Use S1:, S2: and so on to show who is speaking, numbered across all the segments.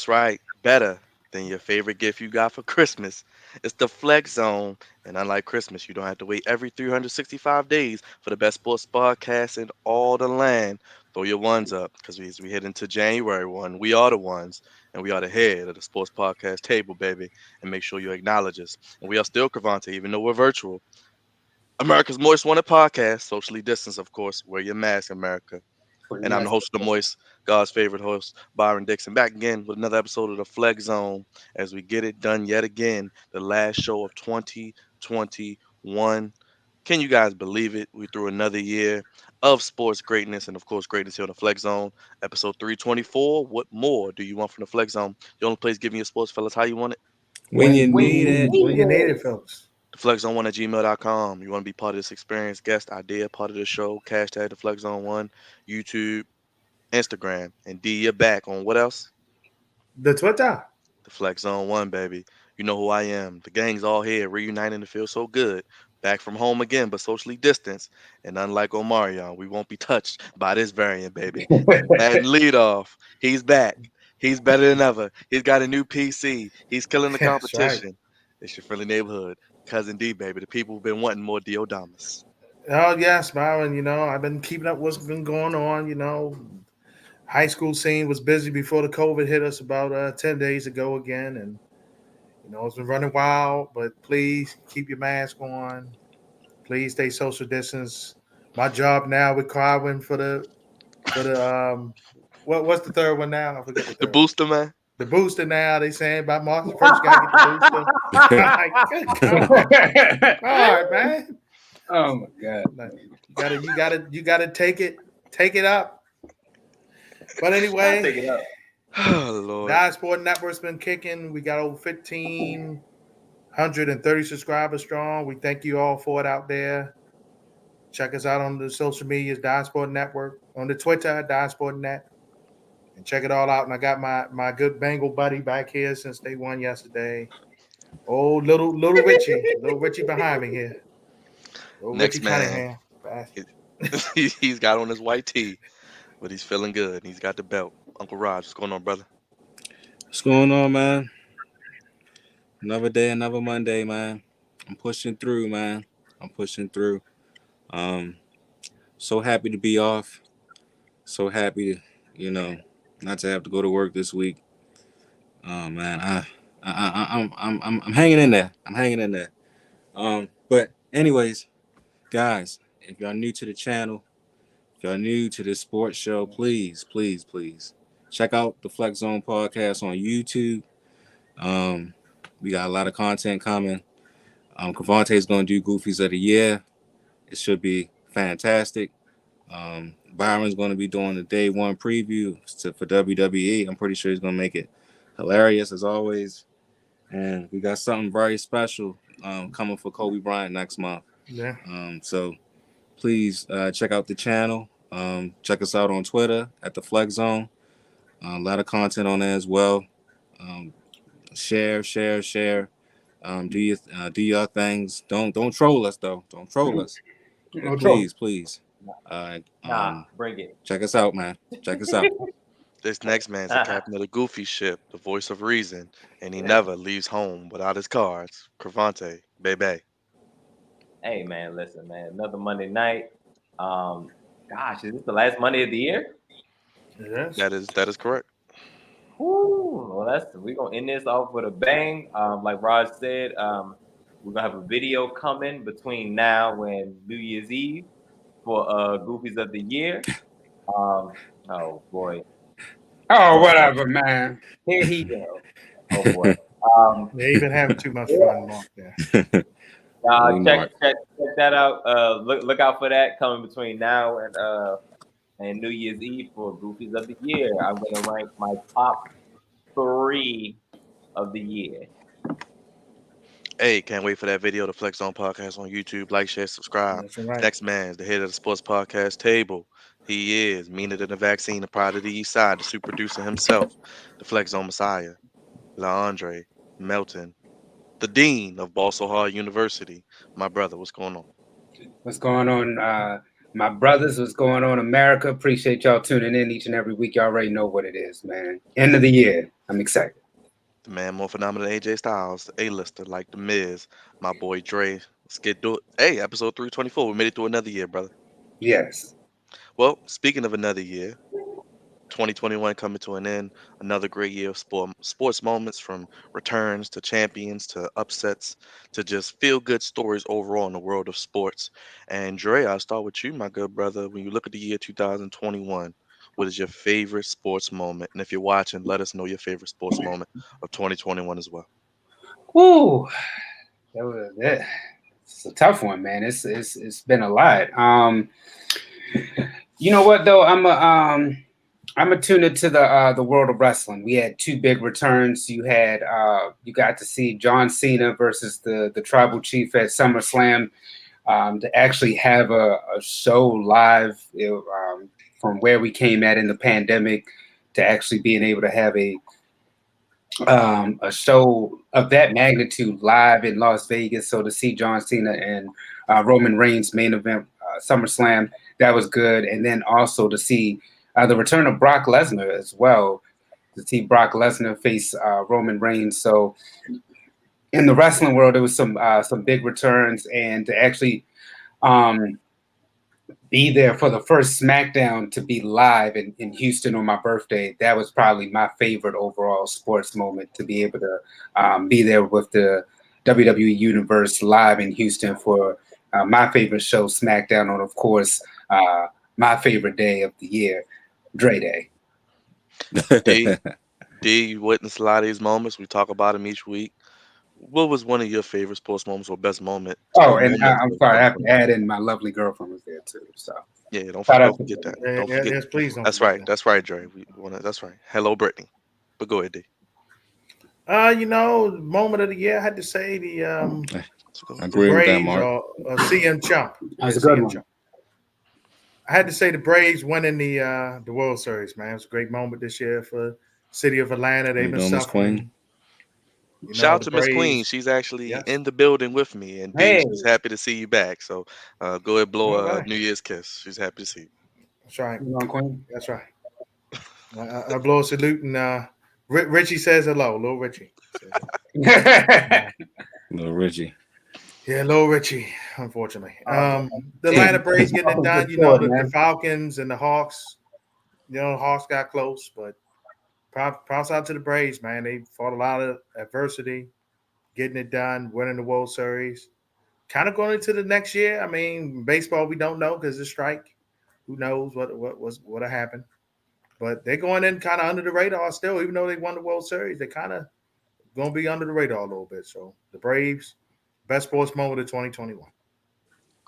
S1: That's right. Better than your favorite gift you got for Christmas. It's the Flex Zone. And unlike Christmas, you don't have to wait every 365 days for the best sports podcast in all the land. Throw your ones up because as we head into January 1, we are the ones and we are the head of the sports podcast table, baby. And make sure you acknowledge us. And we are still Crevonte, even though we're virtual. America's Most Wanted Podcast, socially distanced, of course. Wear your mask, America.
S2: Pretty
S1: And I'm the
S2: much.
S1: host of the Moist, God's favorite host, Byron Dixon, back again with another episode of the Flex Zone as we get it done yet again, the last show of 2021. Can you guys believe it? We threw another year of sports greatness and, of course, greatness here on the Flex Zone, episode 324. What more do you want from the Flex Zone? The only place giving you sports, fellas, how you want it?
S3: When you
S2: When
S3: need
S2: you
S3: it.
S2: need
S4: When you need it,
S2: it.
S4: folks.
S1: Theflexzone1 at gmail.com. You want to be part of this experience, guest idea, part of the show, hashtag Theflexzone1, YouTube, Instagram, and D, you're back on what else?
S4: The Twitter.
S1: The Flex Zone One, baby. You know who I am. The gang's all here, reuniting to feel so good. Back from home again, but socially distanced. And unlike Omarion, we won't be touched by this variant, baby. And lead off. He's back. He's better than ever. He's got a new PC. He's killing the
S4: That's right.
S1: competition. It's your friendly neighborhood. Cousin D, baby. The people who've been wanting more Diodamas.
S4: Oh yes, Byron. I've been keeping up what's been going on. High school scene was busy before the COVID hit us about 10 days ago again, and it's been running wild. But please keep your mask on. Please stay social distance. My job now with Carwin for the what's the third one now? I forget the
S1: The
S4: third one.
S1: booster, man.
S4: The booster now. They saying by March the first, you gotta get the booster. I'm like, good God. All right, man.
S2: Oh my God.
S4: Like, you gotta take it up. But
S2: Gotta
S4: anyway,
S2: take it up.
S1: Oh, Lord.
S4: the Sport Network's been kicking. We got over 1,530 subscribers strong. We thank you all for it out there. Check us out on the social medias, Sport Network, on the Twitter, Net, and check it all out. And I got my good Bengal buddy back here since they won yesterday. Oh, little Richie behind me here. Little Richie
S1: Next man.
S4: Cunningham. Bastard.
S1: He's got on his white tee, but he's feeling good. He's got the belt. Uncle Raj, what's going on, brother?
S3: What's going on, man? Another day, another Monday, man. I'm pushing through, man. I'm pushing through. Um, so happy to be off. So happy to, not to have to go to work this week. Oh man, I'm hanging in there. I'm hanging in there. But anyways, guys, if y'all new to the channel, if y'all new to this sports show, please, please, please check out the Flex Zone podcast on YouTube. We got a lot of content coming. Crevonte is going to do Goofies of the Year. It should be fantastic. Byron's going to be doing the day one preview for WWE. I'm pretty sure he's going to make it hilarious as always. And we got something very special coming for Kobe Bryant next month.
S4: Yeah.
S3: So please check out the channel. Check us out on Twitter at the Flex Zone. A lot of content on there as well. Share. Do your things. Don't troll us though. Don't troll us.
S4: No trouble.
S3: Please.
S2: Bring it.
S3: Check us out, man. Check us out.
S1: This next man's the captain of the goofy ship, the voice of reason, and he never leaves home without his cards. Crevonte, baby.
S2: Hey man, listen, man. Another Monday night. Gosh, is this the last Monday of the year?
S4: Yes.
S1: That is correct.
S2: Woo. Well, we're gonna end this off with a bang. Like Raj said, we're gonna have a video coming between now and New Year's Eve for Goofies of the Year. Oh boy.
S5: Oh, whatever, man.
S2: Here he goes. Oh boy.
S4: They've been having too much fun Mark there.
S2: Check that out. Look out for that coming between now and New Year's Eve for Goofies of the Year. I'm gonna rank my top 3 of the year.
S1: Hey, can't wait for that video, the Flex Zone podcast on YouTube. Like, share, subscribe.
S4: That's right.
S1: Next man's the head of the sports podcast table. He is meaner than the vaccine, the pride of the East Side, the super producer himself, the Flex Zone Messiah, LaAndre Melton, the dean of Balso Hall University. My brother, what's going on?
S5: What's going on? My brothers, what's going on, America? Appreciate y'all tuning in each and every week. Y'all already know what it is, man. End of the year. I'm excited.
S1: The man more phenomenal than AJ Styles, the A-lister like the Miz, my boy Dre. Let's get to it. Hey, episode 324. We made it through another year, brother.
S5: Yes.
S1: Well, speaking of another year, 2021 coming to an end. Another great year of sports moments, from returns to champions to upsets to just feel good stories overall in the world of sports. And Dre, I'll start with you, my good brother. When you look at the year 2021, what is your favorite sports moment? And if you're watching, let us know your favorite sports moment of 2021 as well.
S5: Woo. It's a tough one, man. It's been a lot. You know what though? I'm attuned into the world of wrestling. We had two big returns. You got to see John Cena versus the Tribal Chief at SummerSlam. To actually have a show live, from where we came at in the pandemic, to actually being able to have a show of that magnitude live in Las Vegas. So to see John Cena and Roman Reigns main event SummerSlam, that was good. And then also to see the return of Brock Lesnar as well, to see Brock Lesnar face Roman Reigns. So in the wrestling world, there was some big returns, and to actually um, be there for the first SmackDown, to be live in Houston on my birthday. That was probably my favorite overall sports moment, to be able to be there with the WWE Universe live in Houston for my favorite show, SmackDown, on, of course, my favorite day of the year, Dre Day.
S1: D, D, you witness a lot of these moments. We talk about them each week. What was one of your favorite sports moments or best
S5: Oh, and
S1: moments
S5: I'm
S1: of
S5: sorry, I have to
S1: 2021?
S5: add in my lovely girlfriend was there too. So
S1: Yeah,
S5: shout out
S1: don't
S5: to
S1: forget that.
S4: Yeah,
S1: Don't forget.
S4: yes, please don't
S1: That's
S4: forget
S1: right.
S4: that.
S1: That's right, Dre. We wanna. That's right. Hello, Brittany. But go ahead, D.
S4: The moment of the year, I had to say
S1: Let's go.
S3: I
S4: the
S3: agree with that,
S4: Braves
S3: Mark.
S4: or CM Chump.
S5: that
S4: Yeah,
S5: was a good
S4: CM
S5: one.
S4: Chump. I had to say the Braves winning the World Series, man. It was a great moment this year for city of Atlanta.
S3: How
S4: They've
S3: you
S4: been
S3: doing, Miss Queen?
S4: suffering.
S1: Shout out
S4: The
S1: to Miss Queen.
S4: Braves.
S1: She's actually
S4: Yes.
S1: in the building with me, and D,
S5: Hey,
S1: she's happy to see you back. So, go ahead, blow
S4: All
S1: a
S4: right.
S1: New Year's kiss. She's happy to see you.
S4: That's right.
S5: you know, Queen.
S4: That's right. I blow a salute, and Richie says hello. Little Richie says hello.
S3: Little Richie.
S4: Yeah, little Richie, unfortunately. The
S5: Hey,
S4: Atlanta Braves getting it
S5: welcome to
S4: done.
S5: the sport,
S4: The
S5: man.
S4: Falcons and the Hawks. The Hawks got close, but props out to the Braves, man. They fought a lot of adversity, getting it done, winning the World Series. Kind of going into the next year. I mean, baseball we don't know because the strike. Who knows what'll happen? But they're going in kind of under the radar still, even though they won the World Series. They kind of going to be under the radar a little bit. So the Braves, best sports moment of 2021.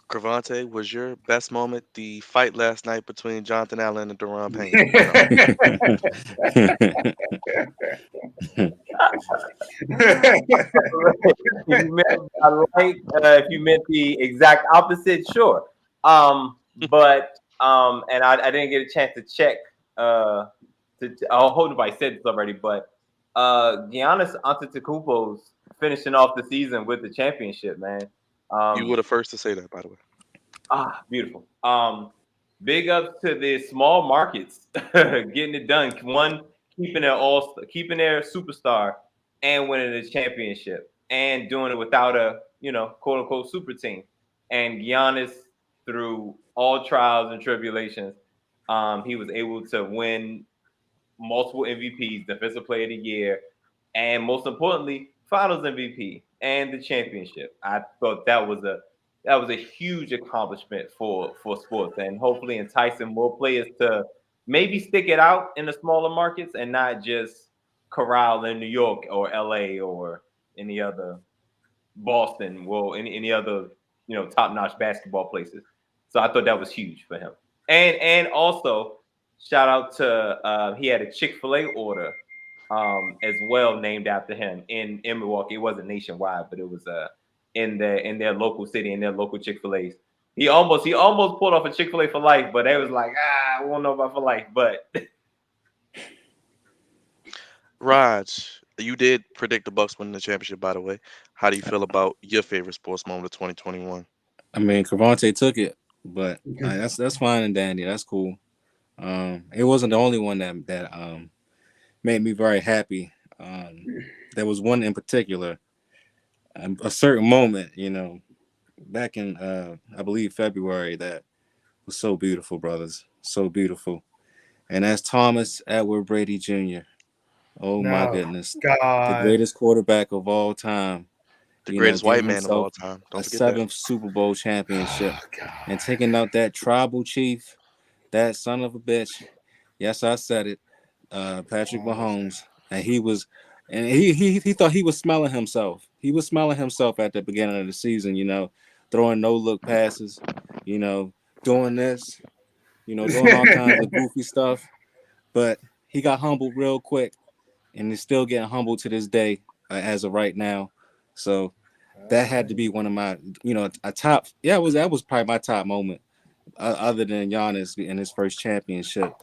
S1: Crevonte, was your best moment the fight last night between Jonathan Allen and Deron Payne? No.
S2: If you meant I like, if you meant the exact opposite, sure. And I didn't get a chance to check. I hope nobody said this already, but Giannis Antetokounmpo's finishing off the season with the championship, man.
S1: You were
S2: Um,
S1: the first to say that, by the way.
S2: Beautiful. Big ups to the small markets getting it done. One, keeping their superstar and winning the championship and doing it without a quote unquote super team. And Giannis, through all trials and tribulations, he was able to win multiple MVPs, Defensive Player of the Year, and most importantly, Finals MVP and the championship. I thought that was a huge accomplishment for sports, and hopefully enticing more players to maybe stick it out in the smaller markets and not just corral in New York or LA or any other Boston, well, any other top notch basketball places. So I thought that was huge for him, and also shout out to he had a Chick-fil-A order as well named after him in Milwaukee. It wasn't nationwide, but it was in their local city, in their local Chick-fil-A's. He almost pulled off a Chick-fil-A for life, but they was like, I won't know about for life. But
S1: Raj, you did predict the Bucks winning the championship, by the way. How do you feel about your favorite sports moment of 2021?
S3: I mean, Crevonte took it. But that's fine and dandy. That's cool. It wasn't the only one that made me very happy. There was one in particular, a certain moment, back in I believe February that was so beautiful, brothers, so beautiful, and that's Thomas Edward Brady Jr. Oh my
S4: No,
S3: goodness, the
S4: God.
S3: greatest quarterback of all time.
S1: The greatest
S3: Getting
S1: white man of
S3: himself
S1: all time.
S3: a
S1: Don't forget that.
S3: seventh Super Bowl championship
S4: Oh, God.
S3: and taking out that tribal chief, that son of a bitch. Yes, I said it. Patrick
S4: Oh, listen.
S3: Mahomes, and he thought he was smelling himself. He was smelling himself at the beginning of the season. Throwing no look passes. You know, doing this. Doing all kinds of goofy stuff. But he got humbled real quick, and is still getting humbled to this day, as of right now. So that had to be one of my, a top. Yeah, that was probably my top moment, other than Giannis in his first championship.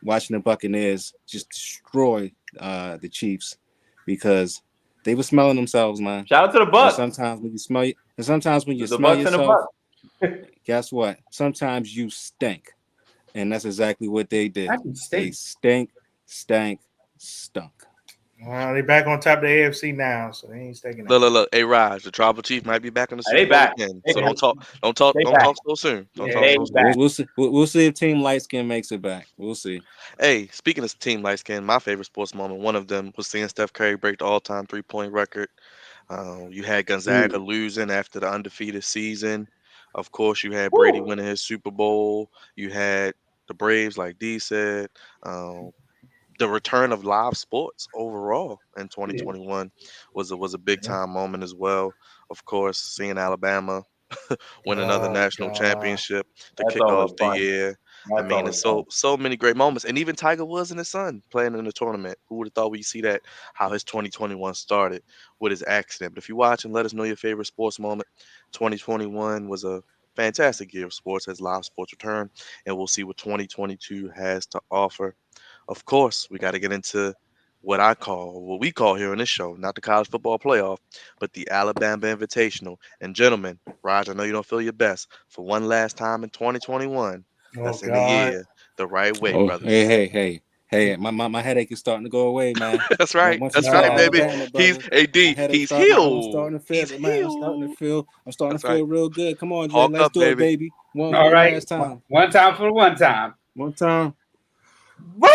S3: Watching the Buccaneers just destroy the Chiefs because they were smelling themselves, man.
S2: Shout out to the
S3: And
S2: Bucks.
S3: sometimes when you
S2: The
S3: smell
S2: Bucks and the
S3: yourself,
S2: Bucks.
S3: guess what? Sometimes you stink, and that's exactly what they
S5: I
S3: did.
S5: can
S3: They
S5: stay.
S3: stunk.
S4: Well, they back on top of the AFC now, so they ain't sticking that.
S1: Look. Hey, Raj, the tribal chief might be back in the
S2: They
S1: Super Bowl
S2: back.
S1: again.
S2: They
S1: So
S2: back. They
S1: don't
S2: back.
S1: talk so soon. Don't
S5: Yeah.
S1: talk
S2: They
S1: so soon.
S2: back.
S3: We'll see. We'll see if Team Light Skin makes it back. We'll see.
S1: Hey, speaking of team light skin, my favorite sports moment, one of them was seeing Steph Curry break the all-time three-point record. You had Gonzaga losing after the undefeated season. Of course, you had Brady
S2: Woo.
S1: winning his Super Bowl. You had the Braves, like D said. Um, the return of live sports overall in
S5: Yeah.
S1: 2021 was a big time moment as well. Of course, seeing Alabama win another
S4: Oh,
S1: national
S4: God.
S1: championship to
S2: That's
S1: kick
S2: always
S1: off the
S2: fun.
S1: year. I
S2: That's
S1: mean,
S2: always
S1: it's
S2: fun.
S1: so many great moments, and even Tiger Woods and his son playing in the tournament. Who would have thought we'd see that? How his 2021 started with his accident. But if you watch and let us know your favorite sports moment, 2021 was a fantastic year of sports as live sports return, and we'll see what 2022 has to offer. Of course, we got to get into what we call here on this show, not the college football playoff, but the Alabama Invitational. And gentlemen, Raj, I know you don't feel your best. For one last time in 2021,
S4: Oh,
S1: let's end the
S4: God.
S1: year the right way,
S3: Oh,
S1: brothers.
S3: hey! My headache is starting to go away, man.
S1: That's right.
S3: Once you
S1: That's
S3: said
S1: right,
S4: No,
S1: baby.
S3: Alabama,
S1: He's
S3: brother, my
S1: AD.
S3: headache
S1: He's
S3: starting. I'm
S1: healed.
S3: starting to
S1: He's
S3: feel, man.
S1: healed.
S3: I'm starting
S1: That's
S3: to
S1: right.
S3: feel real good. Come on, Jay.
S1: Hulk
S3: Let's
S1: up,
S3: do it,
S1: baby.
S3: baby.
S5: All
S3: One
S5: right.
S3: last time.
S5: One time for the one time.
S3: One time.
S2: Woo!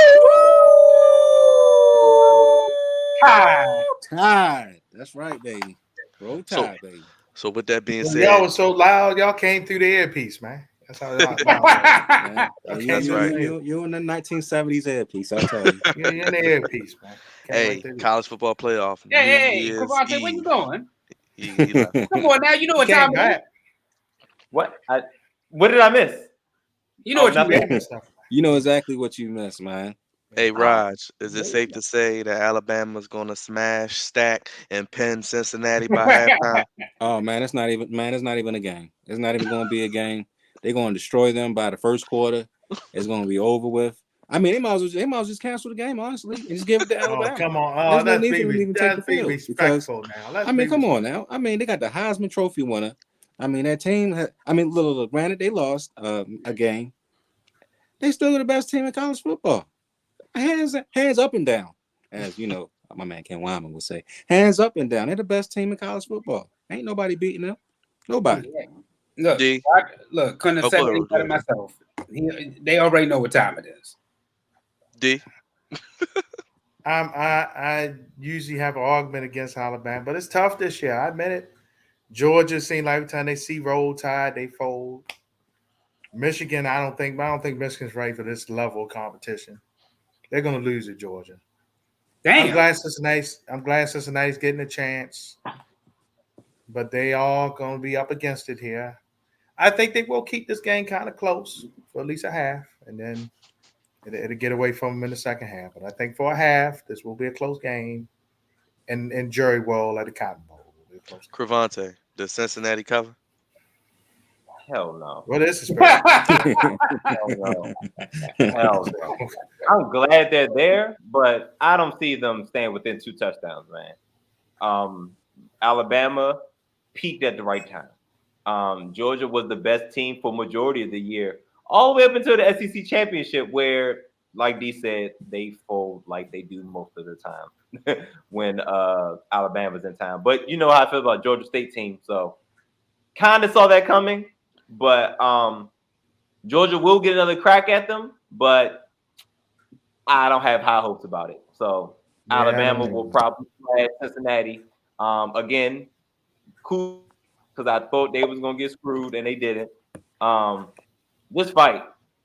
S5: Hi.
S3: Tide. That's right, baby. Roll
S1: So
S3: Tide, baby.
S1: so with that being
S4: Y'all
S1: said,
S4: was so loud, y'all came through the earpiece, man. That's how loud it was.
S3: Man,
S4: Y'all
S3: you
S4: came
S1: that's
S3: you
S4: through
S1: right.
S3: you
S4: the ear.
S3: you in the 1970s airpiece, I tell you.
S4: You're in the earpiece, man. Came right
S1: Hey,
S4: through.
S1: college football playoff,
S5: Hey,
S1: New
S5: hey,
S1: Year's
S5: Crevonte, where you
S1: Eve.
S5: going?
S1: He left.
S5: Come on now, you know
S4: He
S5: what time
S4: came
S5: it is.
S4: back.
S2: What? What did I miss?
S5: You know
S2: Oh,
S5: what you
S4: You
S2: nothing.
S5: meant.
S4: ain't missed nothing.
S3: You know exactly what you missed, man.
S1: Hey
S2: Oh,
S1: Raj, is it safe to say that Alabama's gonna smash, stack, and pin Cincinnati by halftime?
S3: Oh man, it's not even a game. It's not even going to be a game. They're going to destroy them by the first quarter. It's going to be over with. I mean, they might as well just cancel the game, honestly, and just give it to
S4: Oh,
S3: Alabama.
S4: come on.
S3: There's
S4: Oh,
S3: no need for them to even take the
S4: let's be
S3: field because,
S4: respectful now. Let's
S3: I mean,
S4: be
S3: come on
S4: respectful.
S3: now. I mean, they got the Heisman Trophy winner. I mean, that team. I mean, look, granted, they lost a game. They still the best team in college football. Hands up and down, as you know, my man Ken Wyman would say. Hands up and down. They're the best team in college football. Ain't nobody beating them. Nobody.
S5: Look,
S1: D.
S5: couldn't have
S1: Oh,
S5: said
S1: go
S5: any
S1: ahead, go
S5: better
S1: ahead, D.
S5: myself. They already know what time it is.
S1: D.
S4: I usually have an argument against Alabama, but it's tough this year. I admit it. Georgia seems like every time they see Roll Tide, they fold. Michigan, I don't think Michigan's ready for this level of competition. They're gonna lose to Georgia. I'm
S5: Damn.
S4: glad Cincinnati's getting a chance, but they are gonna be up against it here. I think they will keep this game kind of close for at least a half, and then it'll get away from them in the second half. But I think for a half, this will be a close game, and Jerry World at the Cotton Bowl will be a close game.
S1: Crevonte, does Cincinnati cover?
S2: hell no.
S4: Well, this is fair.
S2: Hell no. Hell no. I'm glad they're there, but I don't see them staying within 2 touchdowns, man. Alabama peaked at the right time. Georgia was the best team for majority of the year, all the way up until the SEC championship, where, like D said, they fold like they do most of the time when Alabama's in town. But you know how I feel about Georgia State team, so kind of saw that coming. But Georgia will get another crack at them, but I don't have high hopes about it. So
S4: Yeah, I
S2: Alabama
S4: don't
S2: will
S4: know.
S2: probably play Cincinnati. Again, cool, because I thought they was gonna get screwed and they didn't. Um, this fight,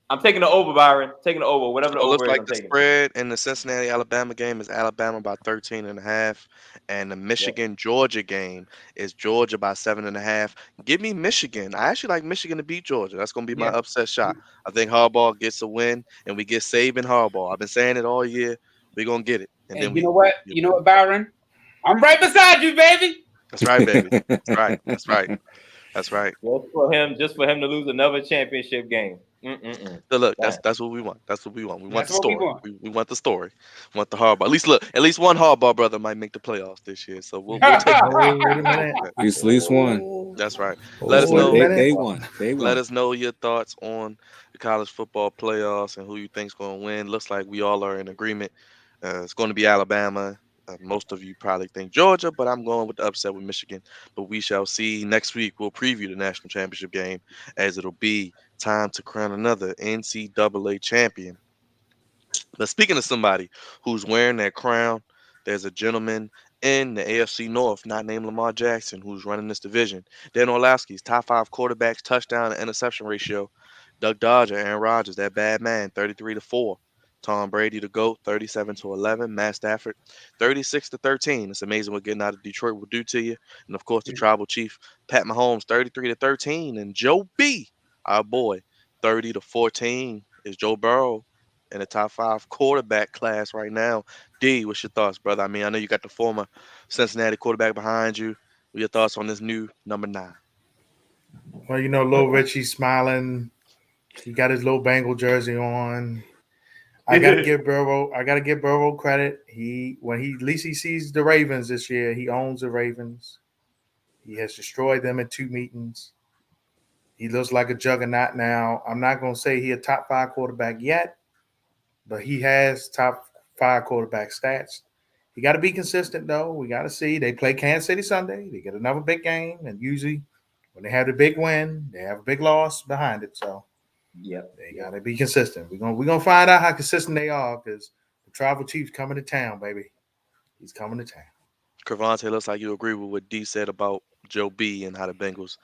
S2: I'm taking the over, Byron. Taking the over, whatever the
S1: So it looks
S2: over is.
S1: like
S2: I'm
S1: the
S2: taking it.
S1: spread in the Cincinnati Alabama game is Alabama by 13.5, and the
S2: Yep.
S1: Michigan Georgia game is Georgia by 7.5. Give me Michigan. I actually like Michigan to beat Georgia. That's gonna be my
S5: Yeah.
S1: upset shot. I think Harbaugh gets a win, and we get Saban Harbaugh. I've been saying it all year. We're gonna get it, and then
S5: And you
S1: we.
S5: know what? You know what, Byron? I'm right beside you, baby.
S1: That's right, baby. That's right. That's right. That's right.
S2: Just for him to lose another championship game. Mm-mm-mm.
S1: So look,
S2: Damn.
S1: that's what we want. That's what we want. We want
S5: That's
S1: the
S5: what we
S1: story.
S5: want.
S1: We want the story. We want the Harbaugh. At least look, at least one Harbaugh brother might make the playoffs this year. So we'll take that.
S4: Oh, wait
S1: We'll
S4: a
S1: take
S4: minute.
S1: that.
S3: At least one.
S4: Oh,
S1: That's right. Let
S3: That's
S1: us
S4: wait
S3: what
S4: a
S1: know.
S4: minute.
S3: they won. They
S1: Let
S3: won.
S1: us know your thoughts on the college football playoffs and who you think's going to win. Looks like we all are in agreement. It's going to be Alabama. Most of you probably think Georgia, but I'm going with the upset with Michigan. But we shall see. Next week, we'll preview the national championship game as it'll be time to crown another NCAA champion. But speaking of somebody who's wearing that crown, there's a gentleman in the AFC North, not named Lamar Jackson, who's running this division. Dan Orlovsky's top five quarterbacks, touchdown and interception ratio. Doug Dodger, Aaron Rodgers, that bad man, 33-4. Tom Brady, the GOAT, 37-11. Matt Stafford, 36-13. It's amazing what getting out of Detroit will do to you. And of course, the tribal chief, Pat Mahomes, 33-13. And Joe B, our boy, 30-14 is Joe Burrow in the top five quarterback class right now. D, what's your thoughts, brother? I mean, I know you got the former Cincinnati quarterback behind you. What are your thoughts on this new number 9?
S4: Well, Lil Richie smiling. He got his little Bengal jersey on. I gotta give Burrow. I gotta give Burrow credit. When he at least he sees the Ravens this year. He owns the Ravens. He has destroyed them in 2 meetings. He looks like a juggernaut now. I'm not gonna say he a top 5 quarterback yet, but he has top 5 quarterback stats. He got to be consistent though. We got to see. They play Kansas City Sunday. They get another big game, and usually when they have the big win, they have a big loss behind it. So
S2: Yep.
S4: they got to be consistent. We're gonna find out how consistent they are because the tribal chief's coming to town, baby. He's coming to town.
S1: Crevonte, looks like you agree with what D said about Joe B and how the Bengals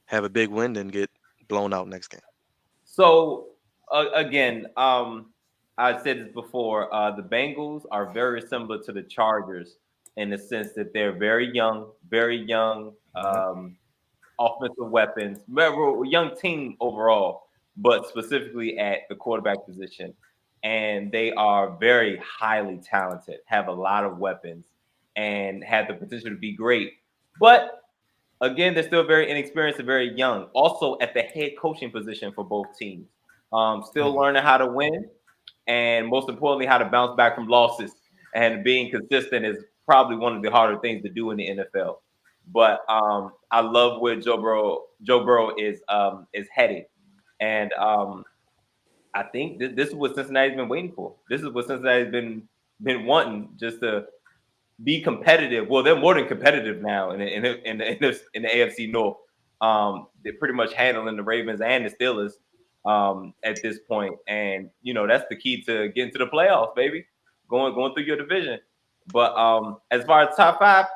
S1: have a big win and get blown out next game.
S2: So again, I said this before. The Bengals are very similar to the Chargers in the sense that they're very young offensive weapons, very young team overall, but specifically at the quarterback position. And they are very highly talented, have a lot of weapons, and have the potential to be great. But again, they're still very inexperienced and very young. Also, at the head coaching position for both teams, still learning how to win, and most importantly, how to bounce back from losses. And being consistent is probably one of the harder things to do in the NFL. But I love where Joe Burrow is heading, and I think this is what Cincinnati's been waiting for. This is what Cincinnati's been wanting, just to be competitive. Well, they're more than competitive now in the AFC North. They're pretty much handling the Ravens and the Steelers at this point, and that's the key to getting to the playoffs, baby. Going through your division. But as far as top 5,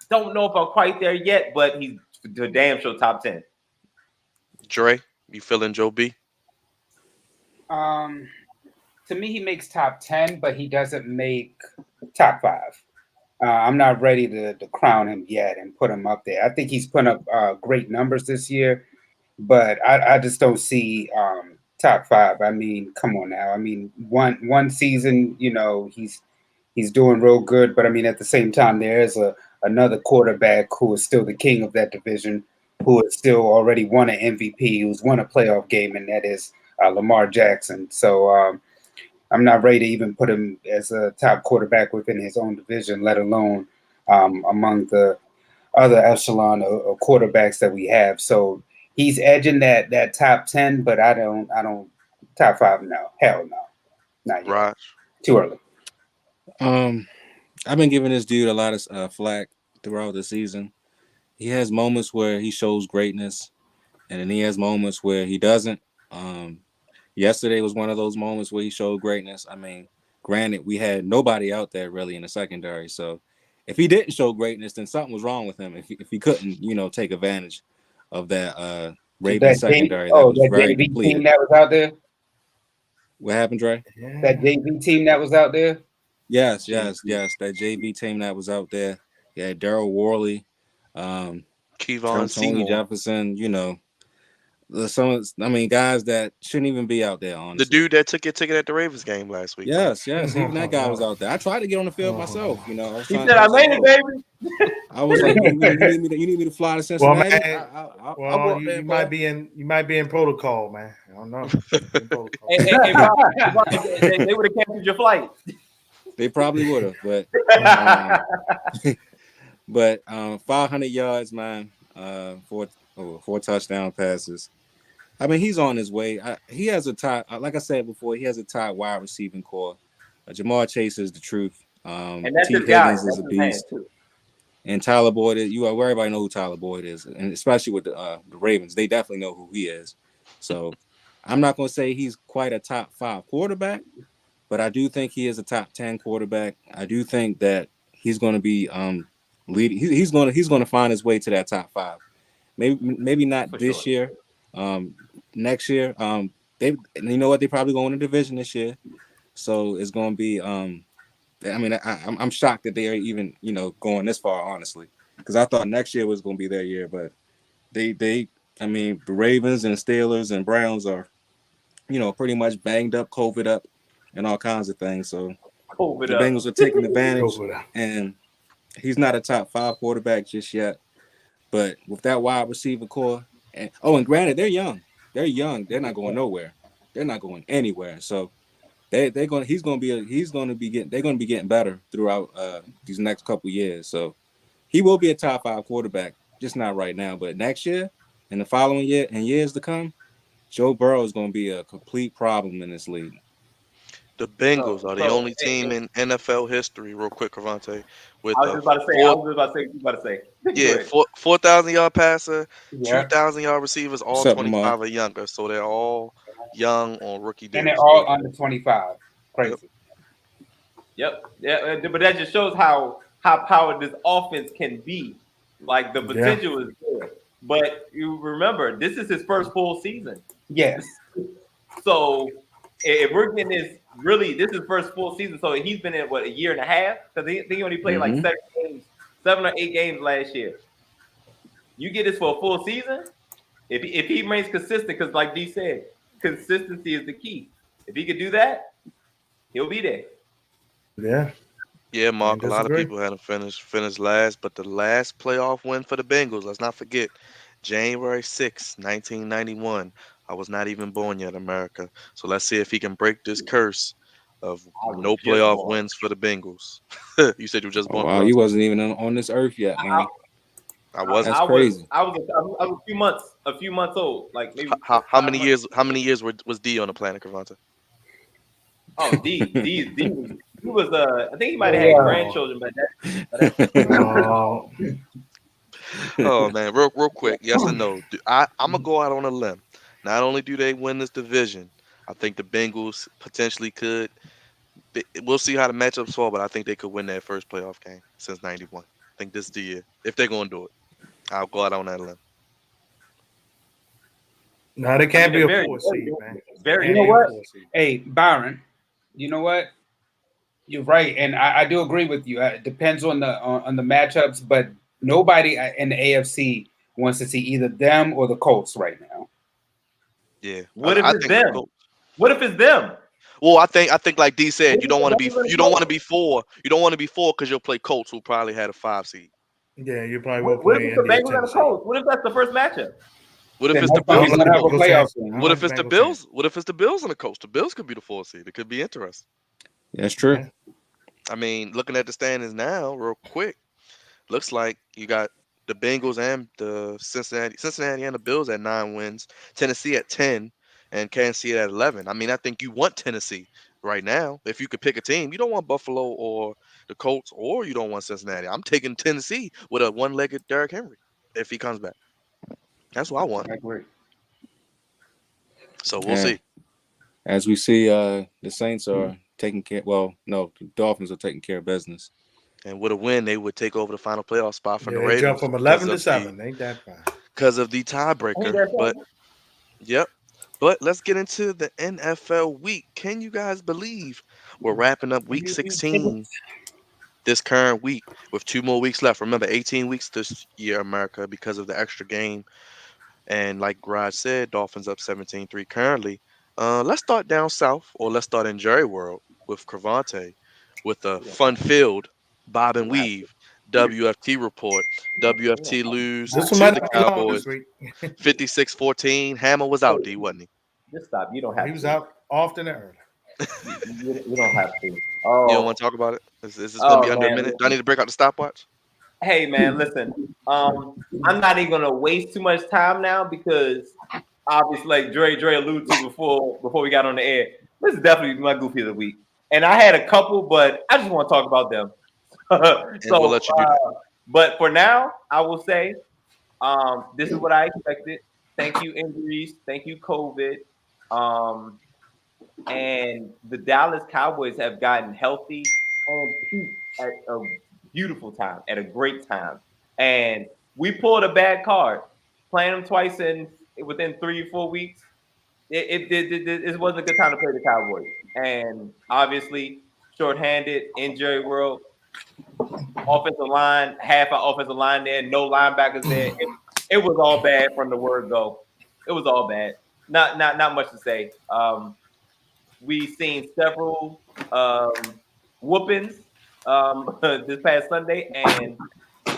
S2: don't know if I'm quite there yet, but he's the damn sure top 10.
S1: Dre, you feeling Joe B?
S5: Um, to me, he makes top 10, but he doesn't make top 5. I'm not ready to crown him yet and put him up there. I think he's putting up great numbers this year, but I just don't see top 5. I mean, come on now. I mean, one season, he's doing real good, but I mean, at the same time, there is another quarterback who is still the king of that division, who has still already won an MVP, who's won a playoff game, and that is Lamar Jackson. So I'm not ready to even put him as a top quarterback within his own division, let alone among the other echelon of quarterbacks that we have. So he's edging that top 10, but I don't top 5 no. Hell no. Not yet.
S1: Raj.
S5: Too early.
S3: I've been giving this dude a lot of flack throughout the season. He has moments where he shows greatness, and then he has moments where he doesn't. Um, Yesterday was one of those moments where he showed greatness. I mean, granted, we had nobody out there really in the secondary, so if he didn't show greatness, then something was wrong with him. If he couldn't, take advantage of that Ravens secondary that was
S5: that
S3: very
S5: JV team
S3: depleted.
S5: that was out there.
S3: What happened, Dre?
S4: Yeah.
S5: That JV team that was out there.
S3: Yes. That JV team that was out there. Yeah, Daryl Worley,
S1: Kevon
S3: Tony
S1: Seymour.
S3: Jefferson. Guys that shouldn't even be out there.
S1: The
S3: Honestly,
S1: dude that took your ticket at the Ravens game last week.
S3: yes. Even that guy was out there. I tried to get on the field myself. I was
S2: He
S3: trying.
S2: said, "I made it, baby."
S3: I was like, you need me to fly to
S4: Well,
S3: Cincinnati?
S4: man,
S3: I'll
S4: well,
S3: walk
S4: you,
S3: there,
S4: you
S3: bro.
S4: might be in protocol, man. I don't know. In protocol.
S2: Hey, Rob, they would have canceled your flight.
S3: They probably would have, but 500 yards, man. Four touchdown passes. I mean, he's on his way. He has a top, like I said before, he has a top wide receiving core. Jamar Chase is the truth.
S2: And that's
S3: T.
S2: his guy.
S3: Higgins is
S2: That's
S3: a
S2: his man,
S3: beast.
S2: too.
S3: And Tyler Boyd, everybody know who Tyler Boyd is, and especially with the Ravens, they definitely know who he is. So I'm not going to say he's quite a top 5 quarterback, but I do think he is a top 10 quarterback. I do think that he's going to be leading. He's going to find his way to that top 5. Maybe not
S2: For
S3: this
S2: sure.
S3: year. Next year, you know what? They probably go in the division this year, so it's going to be. I'm shocked that they are even going this far, honestly, because I thought next year was going to be their year, but the Ravens and Steelers and Browns are pretty much banged up, COVID up, and all kinds of things. So
S2: COVID
S3: the
S2: up.
S3: Bengals are taking advantage,
S4: COVID up.
S3: and he's not a top 5 quarterback just yet, but with that wide receiver core, and granted they're young, they're not going nowhere, they're not going anywhere, so. They're going to be getting better throughout these next couple years. So he will be a top 5 quarterback, just not right now. But next year and the following year and years to come, Joe Burrow is going to be a complete problem in this league.
S1: The Bengals are the only team in NFL history, real quick, Crevonte, with
S2: I was just about to say. I was just about to say. What you about to say?
S1: yeah,
S2: Go ahead.
S1: 4,000-yard passer,
S5: Yeah.
S1: 2,000-yard receivers, all
S3: What's up,
S1: 25
S3: Lamar?
S1: or younger. So they're all young on rookie deals.
S5: And they're all under 25. Crazy.
S2: Yep. Yeah, but that just shows how powered this offense can be. Like the potential is there. But you remember, this is his first full season.
S5: Yes.
S2: So if we're getting this is his first full season. So he's been in a year and a half? Because he only played like 7 or 8 games last year. You get this for a full season. If he remains consistent, because like D said, consistency is the key. If he could do that, he'll be there.
S4: Yeah.
S1: Yeah, Mark, a lot of
S4: disagree.
S1: people had him finish last, but the last playoff win for the Bengals, let's not forget, January 6, 1991. I was not even born yet, America. So let's see if he can break this curse of
S2: I was
S1: no
S2: just
S1: playoff
S2: born.
S1: wins for the Bengals. You said you were just
S3: Oh,
S1: born.
S3: wow, you wasn't even on this earth yet, man.
S1: I wasn't.
S3: That's crazy.
S2: I was a few months old. Like maybe
S1: How many years? How many years was D on the planet, Crevonte?
S2: Oh, D he was I think he might have had grandchildren, but
S4: Oh,
S1: Oh man, real quick, yes or no? I'm gonna go out on a limb. Not only do they win this division, I think the Bengals potentially could. We'll see how the matchups fall, but I think they could win their first playoff game since '91. I think this is the year if they're gonna do it. I'll go out on that limb.
S4: no, they can't be a
S2: very-
S4: 4 seed, man.
S2: very-
S4: Can't
S5: You know
S4: be a
S5: what?
S4: 4 seed.
S5: Hey, Byron, you know what? You're right, and I do agree with you. It depends on the matchups, but nobody in the AFC wants to see either them or the Colts right now.
S1: Yeah.
S2: What if
S1: I
S2: it's
S1: think
S2: them? What if it's them?
S1: Well, I think like D said, you don't want to be
S2: What if
S1: you don't want to be 4. You don't want to be 4 because you'll play Colts, who probably had a 5 seed.
S4: Yeah, you probably will
S2: What if
S4: play
S2: it's the
S4: India,
S2: Bengals and the
S4: Tennessee.
S2: Colts? What if that's the first matchup?
S1: What if
S5: Then
S1: it's the
S5: that's why
S1: Bills
S5: we're
S1: and the
S5: gonna have a
S1: Colts?
S5: playoff
S4: chance.
S5: game.
S1: What if it's the
S4: Bengals
S1: Bills? What if it's the Bills and the Colts? The Bills could be the 4 seed. It could be interesting.
S3: That's true.
S4: Yeah.
S1: I mean, looking at the standings now, real quick, looks like you got the Bengals and the Cincinnati and the Bills at 9 wins, Tennessee at 10, and Kansas City at 11. I mean, I think you want Tennessee right now. If you could pick a team, you don't want Buffalo or the Colts, or you don't want Cincinnati. I'm taking Tennessee with a one-legged Derrick Henry if he comes back. That's what I want.
S2: I agree.
S1: So we'll
S3: And
S1: see.
S3: as we see, the Saints are taking care. Well, no, the Dolphins are taking care of business.
S1: And with a win, they would take over the final playoff spot from
S4: Yeah,
S1: the
S4: they jumped
S1: Ravens
S4: from 11 to
S1: the
S4: 7. Ain't that fine?
S1: because of the
S2: Ain't
S1: tiebreaker.
S2: that
S1: But
S2: something?
S1: yep. But let's get into the NFL week. Can you guys believe we're wrapping up week 16 this current week with 2 more weeks left? Remember, 18 weeks this year, America, because of the extra game. And like Raj said, Dolphins up 17-3 currently. Let's start down south, or let's start in Jerry World with Crevonte with a fun-filled Bob and
S2: We don't have
S1: Weave WFT report.
S2: we don't
S1: WFT
S2: have
S1: lose
S4: This one
S1: to
S4: might
S1: the
S4: not be long
S1: Cowboys
S4: this week.
S1: 56-14. Hammer was out, D, wasn't he?
S2: Just stop. You don't
S4: He
S2: have
S4: was
S2: to.
S4: out often and early.
S2: You don't have to.
S1: You don't want
S2: Oh,
S1: to talk about it? Is this going to be
S2: oh
S1: under a
S2: man,
S1: minute? Do I need
S2: listen.
S1: to break out the stopwatch?
S2: Hey man, listen. I'm not even gonna waste too much time now because obviously, like Dre alluded to before we got on the air, this is definitely my goofy of the week. And I had a couple, but I just want to talk about them.
S1: And we'll
S2: so,
S1: let you do that.
S2: but for now, I will say this is what I expected. Thank you, injuries. Thank you, COVID. Um, and the Dallas Cowboys have gotten healthy and peaked at a beautiful time, at a great time. And we pulled a bad card, playing them twice in within 3 or 4 weeks. It wasn't a good time to play the Cowboys. And obviously, shorthanded, injury world, offensive line, half our offensive line there, no linebackers there. It was all bad from the word go. It was all bad. Not much to say. We seen several whoopings this past Sunday, and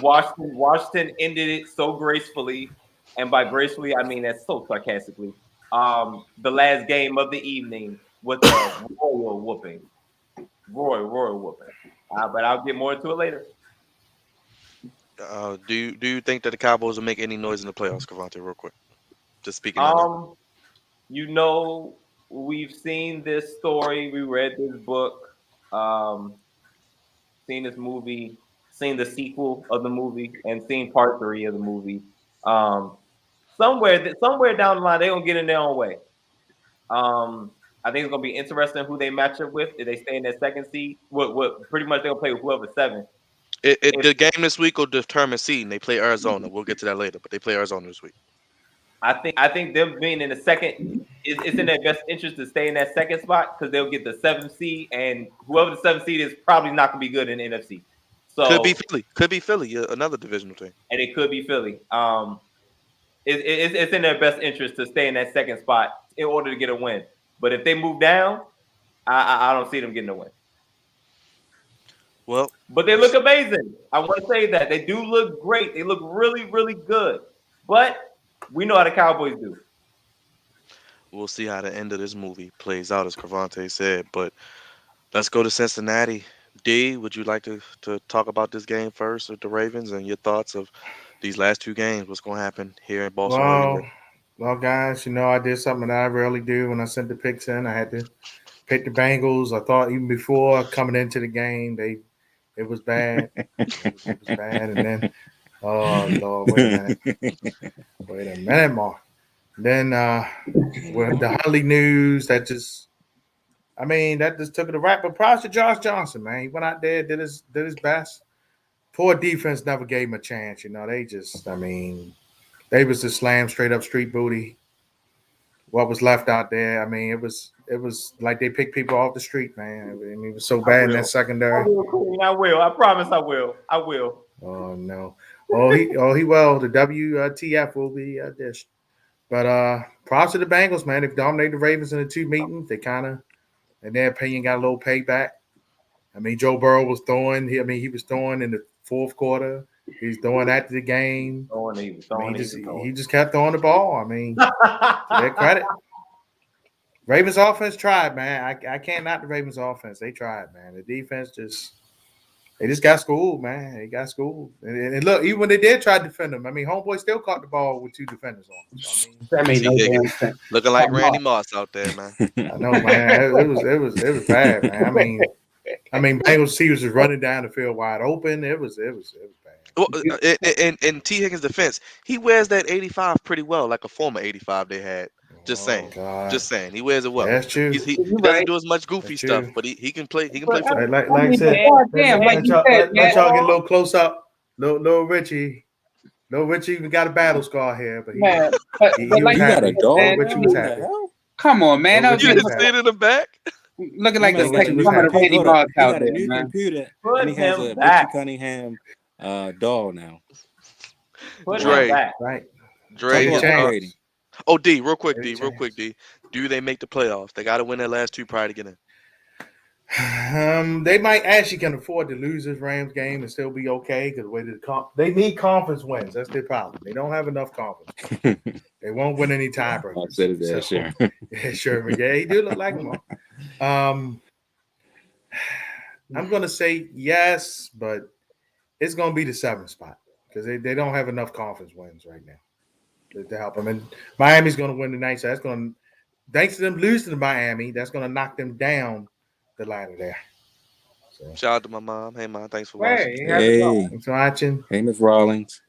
S2: Washington ended it so gracefully, and by gracefully I mean that so sarcastically. The last game of the evening with a royal whooping, royal whooping. But I'll get more into it later.
S1: Do you think that the Cowboys will make any noise in the playoffs, Cavante, real quick? Just speaking that up.
S2: Um, you know, we've seen this story, we read this book, um, seen this movie, seen the sequel of the movie, and seen part three of the movie. Um, somewhere down the line, they're gonna get in their own way. I think it's gonna be interesting who they match up with. If they stay in that second seed, what pretty much they'll play with whoever's seven. If
S1: The game this week will determine seeding. They play Arizona. We'll get to that later, but they play Arizona this week.
S2: I think them being in the second, it's in their best interest to stay in that second spot because they'll get the seventh seed, and whoever the seventh seed is probably not gonna be good in the NFC.
S1: Could be
S2: So,
S1: Philly. Could be Philly, another divisional team.
S2: and it could be Philly. It's in their best interest to stay in that second spot in order to get a win. But if they move down, I don't see them getting a win.
S1: Well,
S2: But they look amazing. I want to say that they do look great. They look really, really good. But we know how the Cowboys do.
S1: we'll see how the end of this movie plays out, as Cravante said. But let's go to Cincinnati. D, would you like to talk about this game first with the Ravens and your thoughts of these last two games? What's going to happen here in Baltimore where you
S4: Well,
S1: at?
S4: guys, I did something that I rarely do when I sent the picks in. I had to pick the Bengals. I thought even before coming into the game, it was bad. It was bad. And then, oh Lord, wait a minute, Mark. Then with the Huntley news, that just took it a wrap. But props to Josh Johnson, man. He went out there, did his best. Poor defense never gave him a chance. They was just slam straight up street booty. What was left out there? It was like they picked people off the street, man. It was so
S2: I
S4: bad in that
S2: will. I
S4: secondary.
S2: will, Queen. I will. I promise I will. I will.
S4: Oh no. He will. The WTF will be dished. But props to the Bengals, man. They've dominated the Ravens in the two meetings. They kind of, in their opinion, got a little payback. Joe Burrow was throwing. He was throwing in the fourth quarter. He's throwing after the game. He just kept throwing the ball. To their credit, Ravens offense tried, man. I can't knock the Ravens offense. They tried, man. The defense just They just got schooled, man. They got schooled. And look, even when they did try to defend him, I mean, homeboy still caught the ball with 2 defenders on him. So, I mean,
S5: That made
S1: T.
S5: no damn
S1: Higgins
S5: sense.
S1: looking like
S5: Come
S1: Randy
S5: on.
S1: Moss out there, man.
S4: I know, man. It was bad, man. I mean, Bengals receivers was running down the field wide open. It was bad.
S1: Well, in T. Higgins' defense, he wears that 85 pretty well, like a former 85 they had. Just
S4: Oh
S1: saying,
S4: God,
S1: just saying, he wears it well.
S4: that's true.
S1: He
S5: You're
S1: doesn't
S5: right.
S1: do as much goofy
S4: That's
S1: stuff,
S4: true.
S1: but he can play. He can play
S5: But
S1: football.
S4: Like I
S5: mean, but
S4: said,
S5: goddamn, like you said,
S4: let
S5: man.
S4: y'all get a little close up. Little Richie. Little Richie even got a battle scar here, but
S5: Man, but
S4: he was
S5: like
S3: You got a
S4: happy. Little
S3: dog,
S5: man,
S4: Richie
S3: man?
S4: was
S3: What the
S4: happy.
S3: hell?
S5: come on, man.
S4: Little
S5: I was
S1: You
S4: Richie
S5: just
S4: was
S1: didn't see
S4: happy.
S1: it in the back.
S5: looking like the
S3: Man,
S4: Little Richie
S5: second
S4: was
S5: coming of
S4: happy.
S5: Randy
S3: hold up.
S5: Moss
S3: He
S5: out
S3: got a
S5: there,
S3: new
S5: man.
S3: computer,
S2: Put
S3: and he has
S2: him
S3: a Richie
S2: back.
S3: Cunningham doll now.
S2: Put him
S1: Dre,
S2: back.
S4: Right.
S3: Talk
S1: Dre,
S4: Take a
S3: about
S1: his
S3: upgrading.
S4: chance.
S1: Oh, D, real quick,
S4: Take a
S1: D, real quick,
S4: chance.
S1: D. Do they make the playoffs? They got to win their last 2 prior to get in.
S4: They might actually can afford to lose this Rams game and still be okay because the way they need conference wins. That's their problem. They don't have enough conference. They won't win any
S3: I
S4: tiebreakers.
S3: said it there,
S4: So
S3: sure.
S4: yeah, Sherman. Yeah, he do look like him. Um, I'm gonna say yes, but it's gonna be the 7th spot because they don't have enough conference wins right now to help them. And Miami's gonna win tonight, so that's gonna thanks to them losing to Miami, that's gonna knock them down the ladder there. So
S1: Shout out to my mom. Hey, mom, thanks for watching.
S5: Hey, how's it going?
S3: Hey,
S4: thanks for watching.
S3: hey, Miss Rawlings.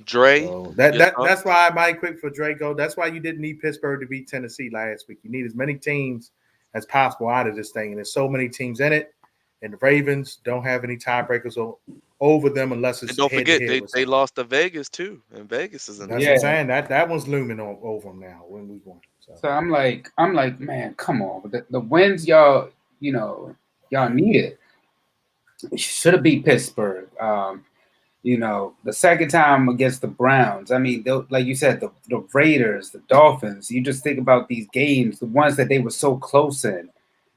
S1: Dre,
S4: So that
S1: your
S4: that
S1: thoughts?
S4: that's why I might quick for Draco. That's why you didn't need Pittsburgh to beat Tennessee last week. You need as many teams as possible out of this thing, and there's so many teams in it. And the Ravens don't have any tiebreakers over them unless
S1: And
S4: it's
S1: don't
S4: head to
S1: forget,
S4: head with
S1: they
S4: somebody.
S1: lost to Vegas too, and Vegas is in the
S4: That's what I'm
S5: Yeah.
S1: mix.
S4: saying. That one's looming over them now when we won. So
S5: So I'm like, man, come on. The wins y'all, y'all needed. Should have beat Pittsburgh. The second time against the Browns. I mean, like you said, the Raiders, the Dolphins. You just think about these games, the ones that they were so close in.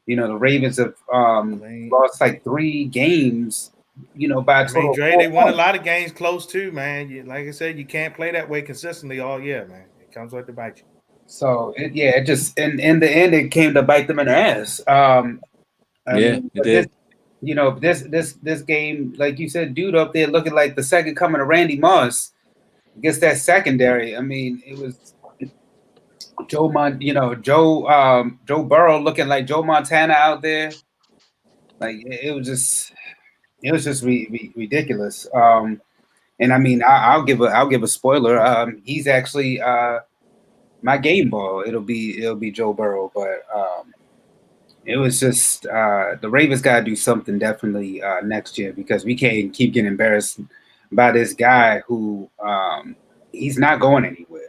S5: The Ravens have lost like 3 games. By a
S4: I mean,
S5: total of
S4: Dre,
S5: 4
S4: they won a
S5: points.
S4: lot of games close too, man. Like I said, you can't play that way consistently all year, man. It comes with the bite you.
S5: So it just in the end it came to bite them in the ass. I
S3: Yeah,
S5: mean,
S3: it
S5: but this
S3: did.
S5: this game, like you said, dude up there looking like the second coming of Randy Moss against that secondary. I mean, it was Joe Burrow looking like Joe Montana out there. Like it was just ridiculous. And I mean, I'll give a spoiler. He's actually my game ball. It'll be Joe Burrow, but it was just the Ravens got to do something definitely next year because we can't keep getting embarrassed by this guy who he's not going anywhere.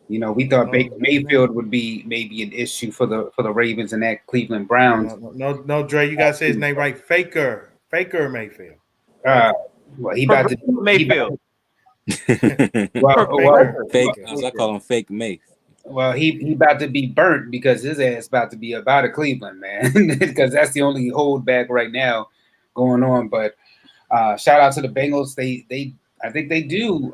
S5: We thought Baker
S4: No,
S5: Mayfield would be maybe an issue for the Ravens and that Cleveland Browns.
S4: no, Dre, you gotta say his name right. Faker Mayfield.
S5: Uh,
S4: Faker.
S5: well, he about to
S2: Mayfield.
S5: well,
S4: Faker.
S3: Fake,
S4: Faker.
S3: as I call him, fake Mace.
S5: well, he about to be burnt because his ass about to be about to Cleveland, man, because that's the only holdback right now going on. But shout out to the Bengals. They I think they do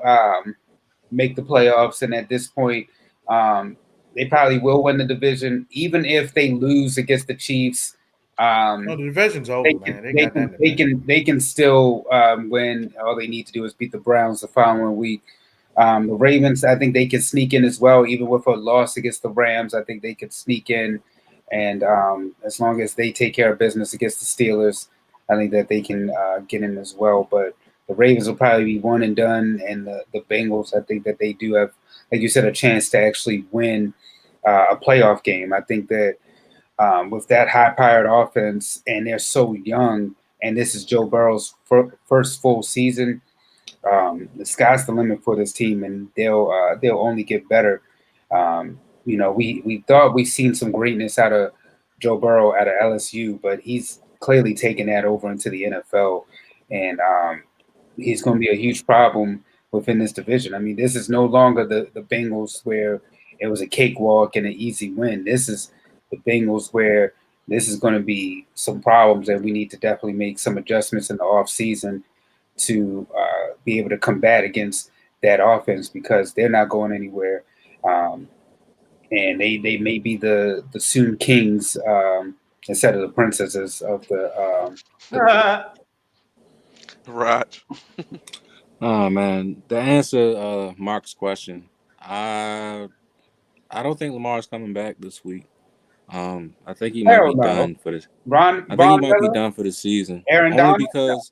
S5: make the playoffs, and at this point, they probably will win the division, even if they lose against the Chiefs.
S4: No,
S5: Um,
S4: the division's
S5: they
S4: over,
S5: can
S4: man. They
S5: they
S4: got that in
S5: can
S4: the
S5: they
S4: bag.
S5: can they can still win. All they need to do is beat the Browns the following week. The Ravens, I think they can sneak in as well, even with a loss against the Rams. I think they could sneak in, and as long as they take care of business against the Steelers, I think that they can get in as well. But the Ravens will probably be one and done, and the Bengals, I think that they do have, like you said, a chance to actually win a playoff game. I think that with that high-powered offense, and they're so young, and this is Joe Burrow's first full season. The sky's the limit for this team, and they'll only get better. We thought we seen some greatness out of Joe Burrow out of LSU, but he's clearly taken that over into the NFL, and he's going to be a huge problem within this division. I mean, this is no longer the Bengals where it was a cakewalk and an easy win. This is the Bengals where this is going to be some problems, and we need to definitely make some adjustments in the off season to be able to combat against that offense because they're not going anywhere, and they may be the soon kings instead of the princesses of the.
S1: Raj.
S3: Oh man, to answer Mark's question, I I don't think Lamar's coming back this week. I think he might
S5: Hell
S3: be
S5: no.
S3: done for this. I think he
S5: Von
S3: might be
S5: Miller,
S3: done for the season.
S5: Aaron
S3: Only
S5: Donald.
S3: because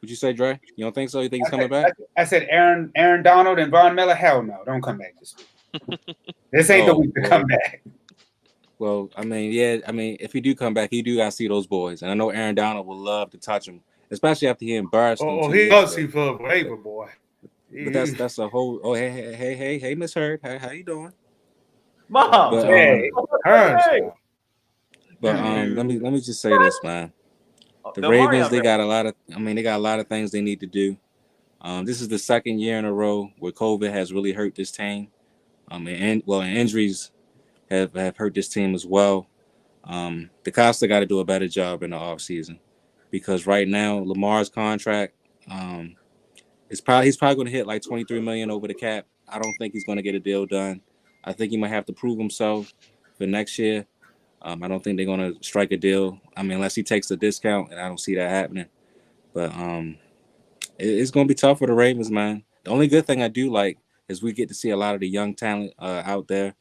S3: would you say Dre? You don't think so? You think he's
S5: I said,
S3: coming back?
S5: I said Aaron Donald and Von Miller. Hell no, don't come back this week. This ain't the
S3: Oh
S5: week to come back.
S3: well. I mean, yeah. I mean, if he do come back, he do gotta see those boys, and I know Aaron Donald would love to touch him, especially after he embarrassed him
S4: Oh,
S3: 2
S4: he
S3: years
S4: loves
S3: ago.
S4: you for a
S3: But
S4: waiver, boy.
S3: but that's a whole. Oh hey, Miss Heard, how you doing?
S2: Mom,
S3: But
S5: Hey,
S4: Hearns
S2: hey.
S4: now.
S3: let me just say this, man. The
S2: The
S3: Ravens,
S2: Marion
S3: they got a lot of. I mean, they got a lot of things they need to do. This is the second year in a row where COVID has really hurt this team. And injuries have hurt this team as well. The Costa got to do a better job in the offseason because right now Lamar's contract he's probably going to hit like 23 million over the cap. I don't think he's going to get a deal done. I think he might have to prove himself for next year. I don't think they're going to strike a deal. I mean, unless he takes a discount, and I don't see that happening. But it's going to be tough for the Ravens, man. The only good thing I do like is we get to see a lot of the young talent out there,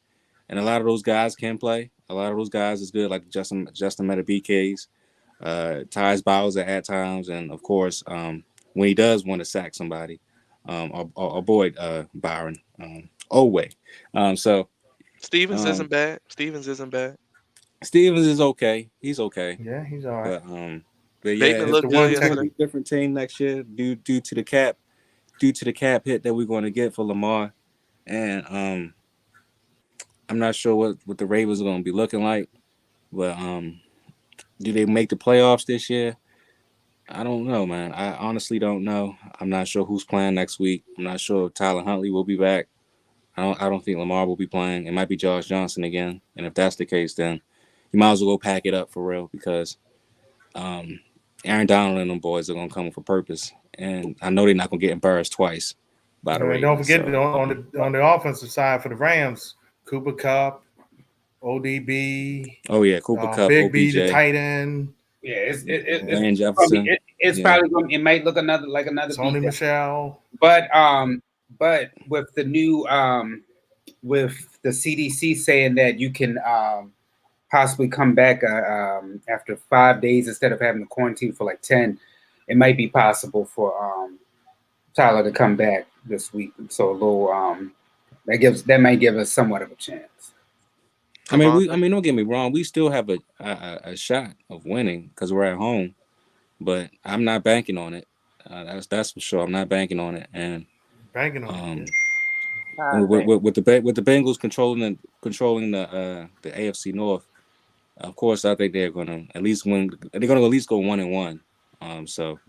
S3: and a lot of those guys can play. A lot of those guys is good, like Justin Metabikes, Tyus Bowser at times, and of course, when he does want to sack somebody, avoid Byron Oway. So
S1: Stevens
S3: um,
S1: isn't bad. Stevens isn't bad.
S3: Stevens is okay. He's okay,
S4: Yeah, he's all right.
S3: but yeah,
S1: Bateman
S4: Just the
S1: looked good
S4: one
S3: it's going to
S4: tech.
S3: be
S1: yesterday.
S3: a different team next year due to the cap hit that we're going to get for Lamar, and I'm not sure what the Ravens are going to be looking like, but do they make the playoffs this year? I don't know, man. I honestly don't know. I'm not sure who's playing next week. I'm not sure if Tyler Huntley will be back. I don't think Lamar will be playing. It might be Josh Johnson again. And if that's the case, then you might as well go pack it up for real because um, Aaron Donald and them boys are gonna come for purpose. And I know they're not gonna get embarrassed twice by the
S4: And don't
S3: Ravens.
S4: forget
S3: So
S4: on the offensive side for the Rams, Cooper Cup, ODB,
S3: oh yeah, Cooper Cup,
S4: Big B, the
S3: OBJ,
S4: tight end,
S5: yeah,
S3: Van Jefferson.
S5: it's
S3: Yeah.
S5: probably going. It might look like another
S4: Tony
S5: beatdown.
S4: Michelle.
S5: But with the new with the CDC saying that you can possibly come back after 5 days instead of having to quarantine for like 10, it might be possible for Tyler to come back this week. So a little that might give us somewhat of a chance.
S1: Crevonte.
S3: I mean, don't get me wrong. We still have a shot of winning because we're at home, but I'm not banking on it. That's for sure. I'm not banking on it. And
S4: Banking on
S3: um,
S4: it.
S3: with the Bengals controlling the AFC North, of course, I think they're gonna at least win. They're gonna at least go 1-1. So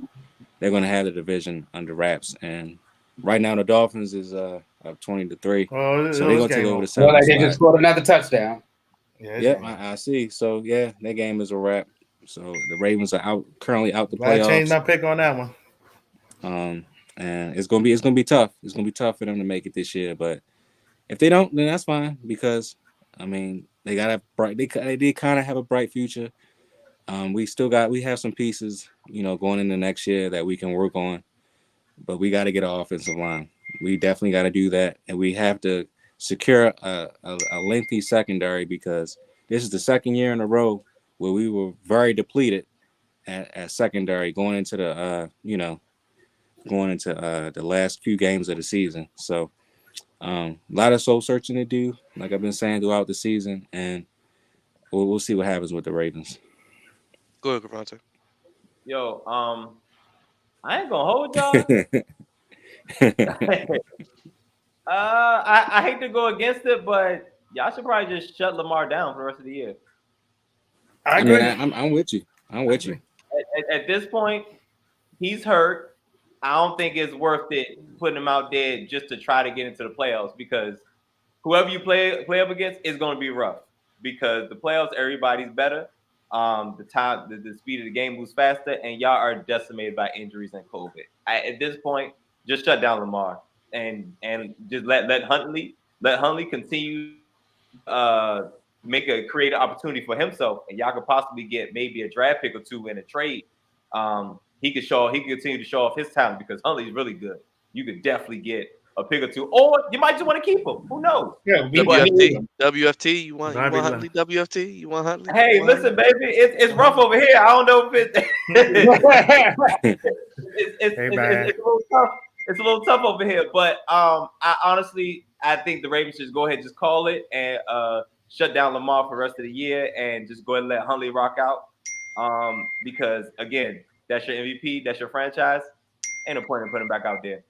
S3: they're gonna have the division under wraps. And right now, the Dolphins is up 20-3,
S4: Oh,
S3: so they're
S4: this
S3: gonna take
S4: game
S3: over
S4: over.
S3: the
S5: Well,
S3: seventh
S5: like they just
S3: spot.
S5: scored another touchdown.
S4: Yeah, this
S3: Yep,
S4: game over.
S3: I see. So yeah, that game is a wrap. So the Ravens are currently out the
S4: Glad I changed
S3: playoffs.
S4: my pick on that one.
S3: Um, and it's gonna be tough. It's gonna be tough for them to make it this year. But if they don't, then that's fine because I mean they got a bright. They did kind of have a bright future. We have some pieces, going into next year that we can work on. But we got to get an offensive line. We definitely got to do that, and we have to secure a lengthy secondary because this is the second year in a row where we were very depleted at secondary going into the last few games of the season. So a lot of soul searching to do, like I've been saying throughout the season, and we'll see what happens with the Ravens.
S1: Go ahead, Crevonte.
S2: Yo, I ain't gonna hold y'all. I hate to go against it, but y'all should probably just shut Lamar down for the rest of the year.
S4: I
S3: I mean,
S4: agree.
S3: I'm with you. I'm
S4: I
S3: with
S4: agree.
S3: you.
S2: At this point, he's hurt. I don't think it's worth it putting him out there just to try to get into the playoffs because whoever you play up against is going to be rough because the playoffs everybody's better. The speed of the game moves faster, and y'all are decimated by injuries and COVID. At this point, just shut down Lamar and just let Huntley continue make a create an opportunity for himself, and y'all could possibly get maybe a draft pick or two in a trade. he could continue to show off his talent because Huntley's really good. You could definitely get a pick or two, or you might just want to keep him. Who knows?
S5: Yeah,
S2: But
S1: WFT, you want
S4: That'd be
S1: Huntley? WFT, you want Huntley?
S2: hey,
S1: You want
S2: listen, baby, it's rough over here. I don't know if it's
S4: Hey, man.
S2: a little tough. It's a little tough over here, but I honestly think the Ravens should go ahead and just call it and shut down Lamar for the rest of the year and just go ahead and let Huntley rock out. Because again, that's your MVP, that's your franchise. Ain't no point in putting him back out there.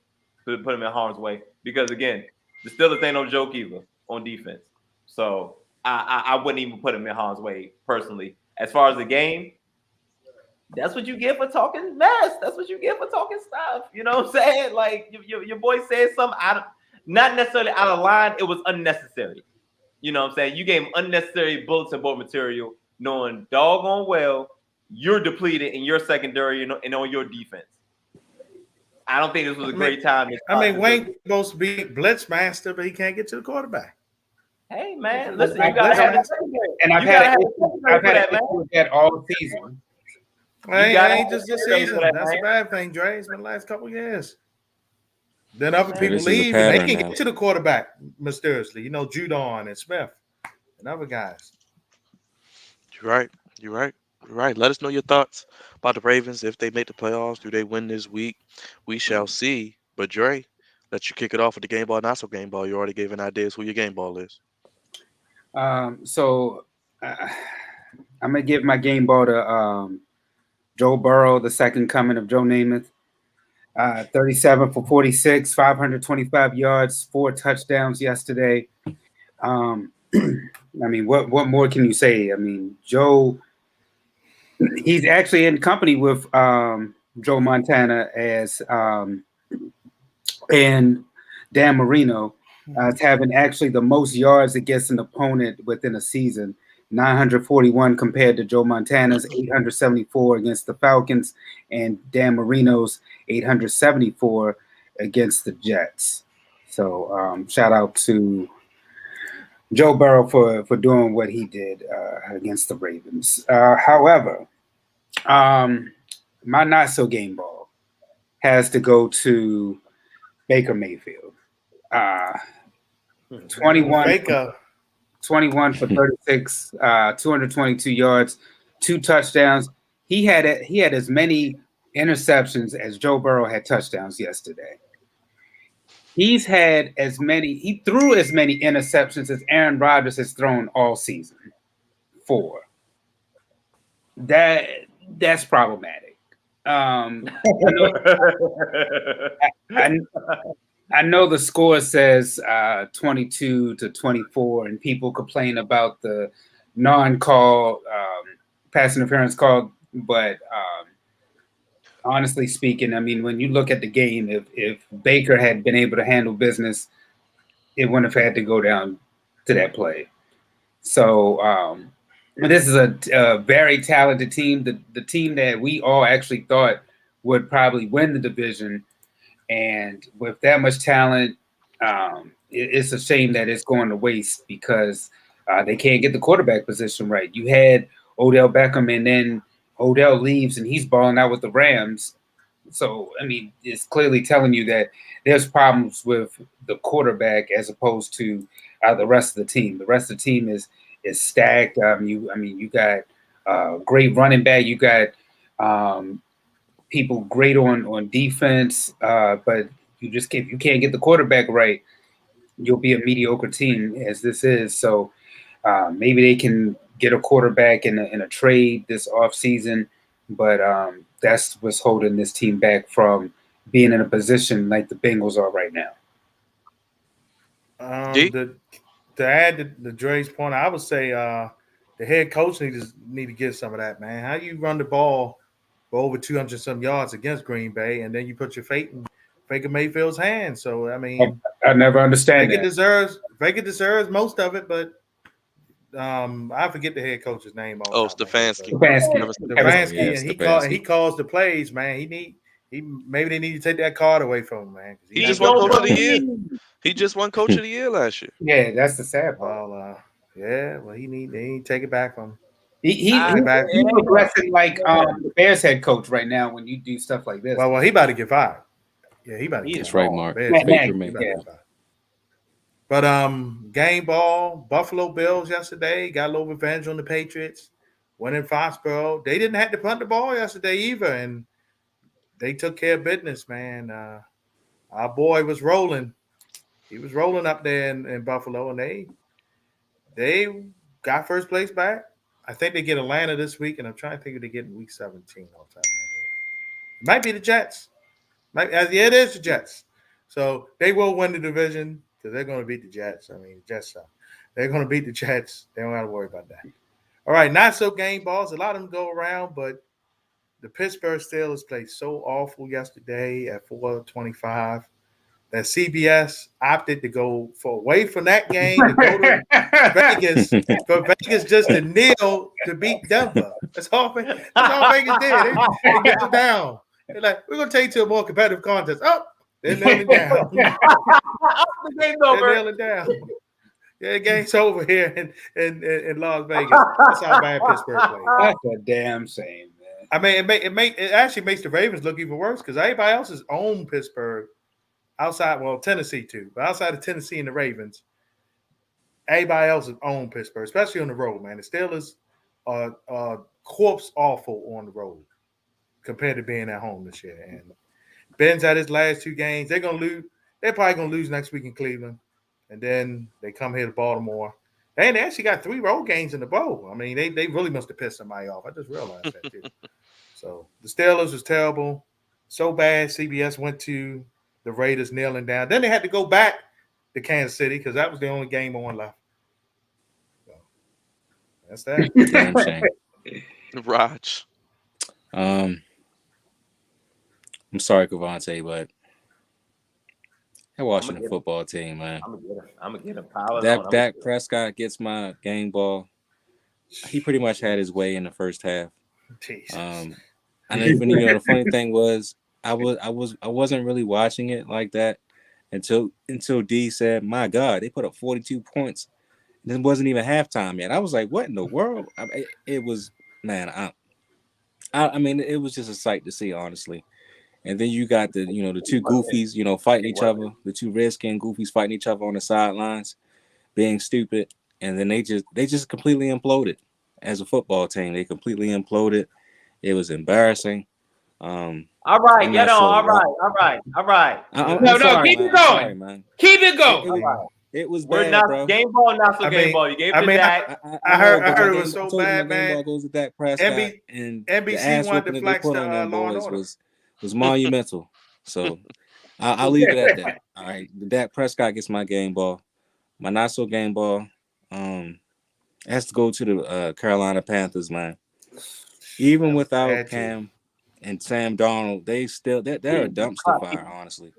S2: Put him in harm's way. Because again, the Steelers ain't no joke either on defense. So I wouldn't even put him in harm's way personally. As far as the game, that's what you get for talking mess. That's what you get for talking stuff. You know what I'm saying? Like your boy said something not necessarily out of line. It was unnecessary. You know what I'm saying? You gave him unnecessary bulletin board material, knowing doggone well you're depleted in your secondary and on your defense. I don't think this was a great time.
S4: Wayne's supposed to be blitz master, but he can't get to the quarterback.
S2: Hey man, listen, you gotta have a secondary.
S5: And I've had an issue with that all season.
S4: Well, it ain't just this season. That's a bad thing, Dre. It's been the last couple of years. Then other people leave and they can get to the quarterback mysteriously. You know, Judon and Smith and other guys.
S1: You're right. You're right. You're right. Let us know your thoughts about the Ravens. If they make the playoffs, do they win this week? We shall see. But Dre, let you kick it off with the game ball, not so game ball. You already gave an idea who your game ball is.
S5: So I'm gonna give my game ball to Joe Burrow, the second coming of Joe Namath. 37 for 46, 525 yards, 4 touchdowns yesterday. I mean, what more can you say? I mean, Joe, he's actually in company with Joe Montana and Dan Marino as having actually the most yards against an opponent within a season. 941 compared to Joe Montana's 874 against the Falcons and Dan Marino's 874 against the Jets. So shout out to Joe Burrow for doing what he did against the Ravens. However, my not so game ball has to go to Baker Mayfield. 21 for 36, 222 yards, 2 touchdowns. He had as many interceptions as Joe Burrow had touchdowns yesterday. He threw as many interceptions as Aaron Rodgers has thrown all season. 4. That's problematic. I know the score says 22-24, and people complain about the non-call pass interference call. But honestly speaking, I mean, when you look at the game, if Baker had been able to handle business, it wouldn't have had to go down to that play. So this is a very talented team, the team that we all actually thought would probably win the division. And with that much talent, it's a shame that it's going to waste because they can't get the quarterback position right. You had Odell Beckham, and then Odell leaves, and he's balling out with the Rams. So, I mean, it's clearly telling you that there's problems with the quarterback as opposed to the rest of the team. The rest of the team is stacked. You got great running back. You got people great on defense, but you can't get the quarterback right, you'll be a mediocre team as this is. So maybe they can get a quarterback in a trade this offseason, but that's what's holding this team back from being in a position like the Bengals are right now.
S4: To add to Dre's point, I would say the head coach need to get some of that, man. How you run the ball for over 200 some yards against Green Bay, and then you put your fate in Baker Mayfield's hands. So I mean,
S5: I never understand
S4: Baker
S5: that.
S4: Baker deserves most of it, but I forget the head coach's name.
S1: Stefanski.
S4: And he calls the plays, man. Maybe they need to take that card away from him, man.
S1: He just won coach of the year. He just won coach of the year last year.
S5: Yeah, that's the sad part.
S4: Well, they need to take it back from him.
S5: He's
S4: back.
S5: progressing like the Bears head coach right now when you do stuff like this.
S4: Well, he about to get fired. Yeah, he about to get
S3: That's
S4: fired.
S3: right, Mark.
S4: Bears,
S3: Baker
S4: he about to
S5: yeah.
S4: get fired. But game ball, Buffalo Bills yesterday got a little revenge on the Patriots. Went in Foxborough. They didn't have to punt the ball yesterday either, and they took care of business, man. Our boy was rolling. He was rolling up there in Buffalo, and they got first place back. I think they get Atlanta this week, and I'm trying to think if they get in week 17 off the top of my head. It might be the Jets. Yeah, it is the Jets. So they will win the division because they're going to beat the Jets. I mean, the Jets, they're going to beat the Jets. They don't have to worry about that. All right, not so game balls. A lot of them go around, but the Pittsburgh Steelers played so awful yesterday at 4:25 that CBS opted to go away from that game to go to Vegas for Vegas just to kneel to beat Denver. That's all Vegas did. They knelt down. They're like, we're going to take you to a more competitive contest. Oh, they're kneeling down.
S2: The game's over.
S4: They're kneeling down. Yeah, the game's over here in Las Vegas. That's how bad Pittsburgh played.
S5: That's a damn shame, man.
S4: I mean, it actually makes the Ravens look even worse because everybody else has owned Pittsburgh outside, well, Tennessee too, but outside of Tennessee and the Ravens, everybody else has owned Pittsburgh, especially on the road, man. The Steelers are corpse awful on the road compared to being at home this year. And Ben's at his last two games. They're gonna lose. They're probably gonna lose next week in Cleveland, and then they come here to Baltimore. And they actually got 3 road games in the bowl. I mean, they really must have pissed somebody off. I just realized that too. So the Steelers was terrible, so bad. CBS went to the Raiders kneeling down. Then they had to go back to Kansas City because that was the only game on left. So that's that.
S3: Damn shame.
S1: Raj.
S3: I'm sorry, Crevonte, but that Washington football team, man.
S2: I'm gonna get a power.
S3: Dak Prescott gets my game ball. He pretty much had his way in the first half. And even the funny thing was, I wasn't really watching it like that until D said, "My God, they put up 42 points." It wasn't even halftime yet. I was like, "What in the world?" It was, man. I mean, it was just a sight to see, honestly. And then you got the two goofies, fighting each other, the two red-skinned goofies fighting each other on the sidelines, being stupid, and then they just completely imploded as a football team. They completely imploded. It was embarrassing.
S2: All right, all right.
S5: No, keep it going.
S3: Sorry, man.
S5: Keep it going.
S3: It was
S2: We're
S3: bad,
S2: not
S3: bro.
S2: game ball, not so game ball. You gave it Dak.
S4: I heard it was so bad, man.
S3: Game ball goes to Dak Prescott, and
S4: NBC
S3: the ass
S4: wanted to
S3: whooping that they
S4: flex
S3: put
S4: the
S3: on them
S4: Law and
S3: boys
S4: Order.
S3: was monumental. So I'll leave it at that. All right, the Dak Prescott gets my game ball. My not so game ball has to go to the Carolina Panthers, man. Even without Cam and Sam Darnold, they're a dumpster fire, honestly.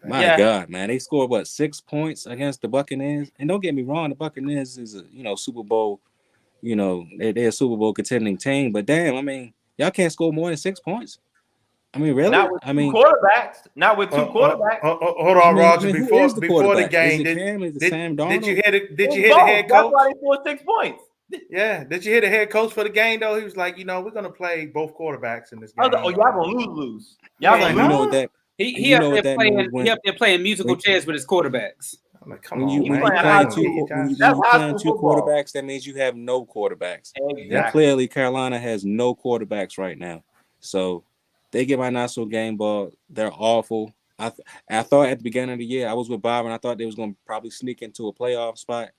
S3: My God, man, they scored 6 points against the Buccaneers, and don't get me wrong, the Buccaneers is a Super Bowl, they're a Super Bowl contending team, but damn, I mean, y'all can't score more than 6 points. I mean, really?
S2: Not with two quarterbacks. Not with two quarterbacks.
S4: Hold on, Roger. Before the game,
S3: is it Cam? Is it Sam Darnold?
S4: Did you hear the head coach?
S2: That's why they scored 6 points.
S4: Yeah. Did you hear the head coach for the game though? He was like, we're gonna play both quarterbacks in this game.
S2: I was like, y'all gonna lose. Y'all gonna
S3: you know what that?
S5: He up there playing musical chairs with his quarterbacks.
S4: I'm like,
S3: when you playing two quarterbacks, that means you have no quarterbacks.
S2: Exactly.
S3: And clearly, Carolina has no quarterbacks right now. So they get my not so game ball. They're awful. I thought at the beginning of the year, I was with Bob, and I thought they was going to probably sneak into a playoff spot.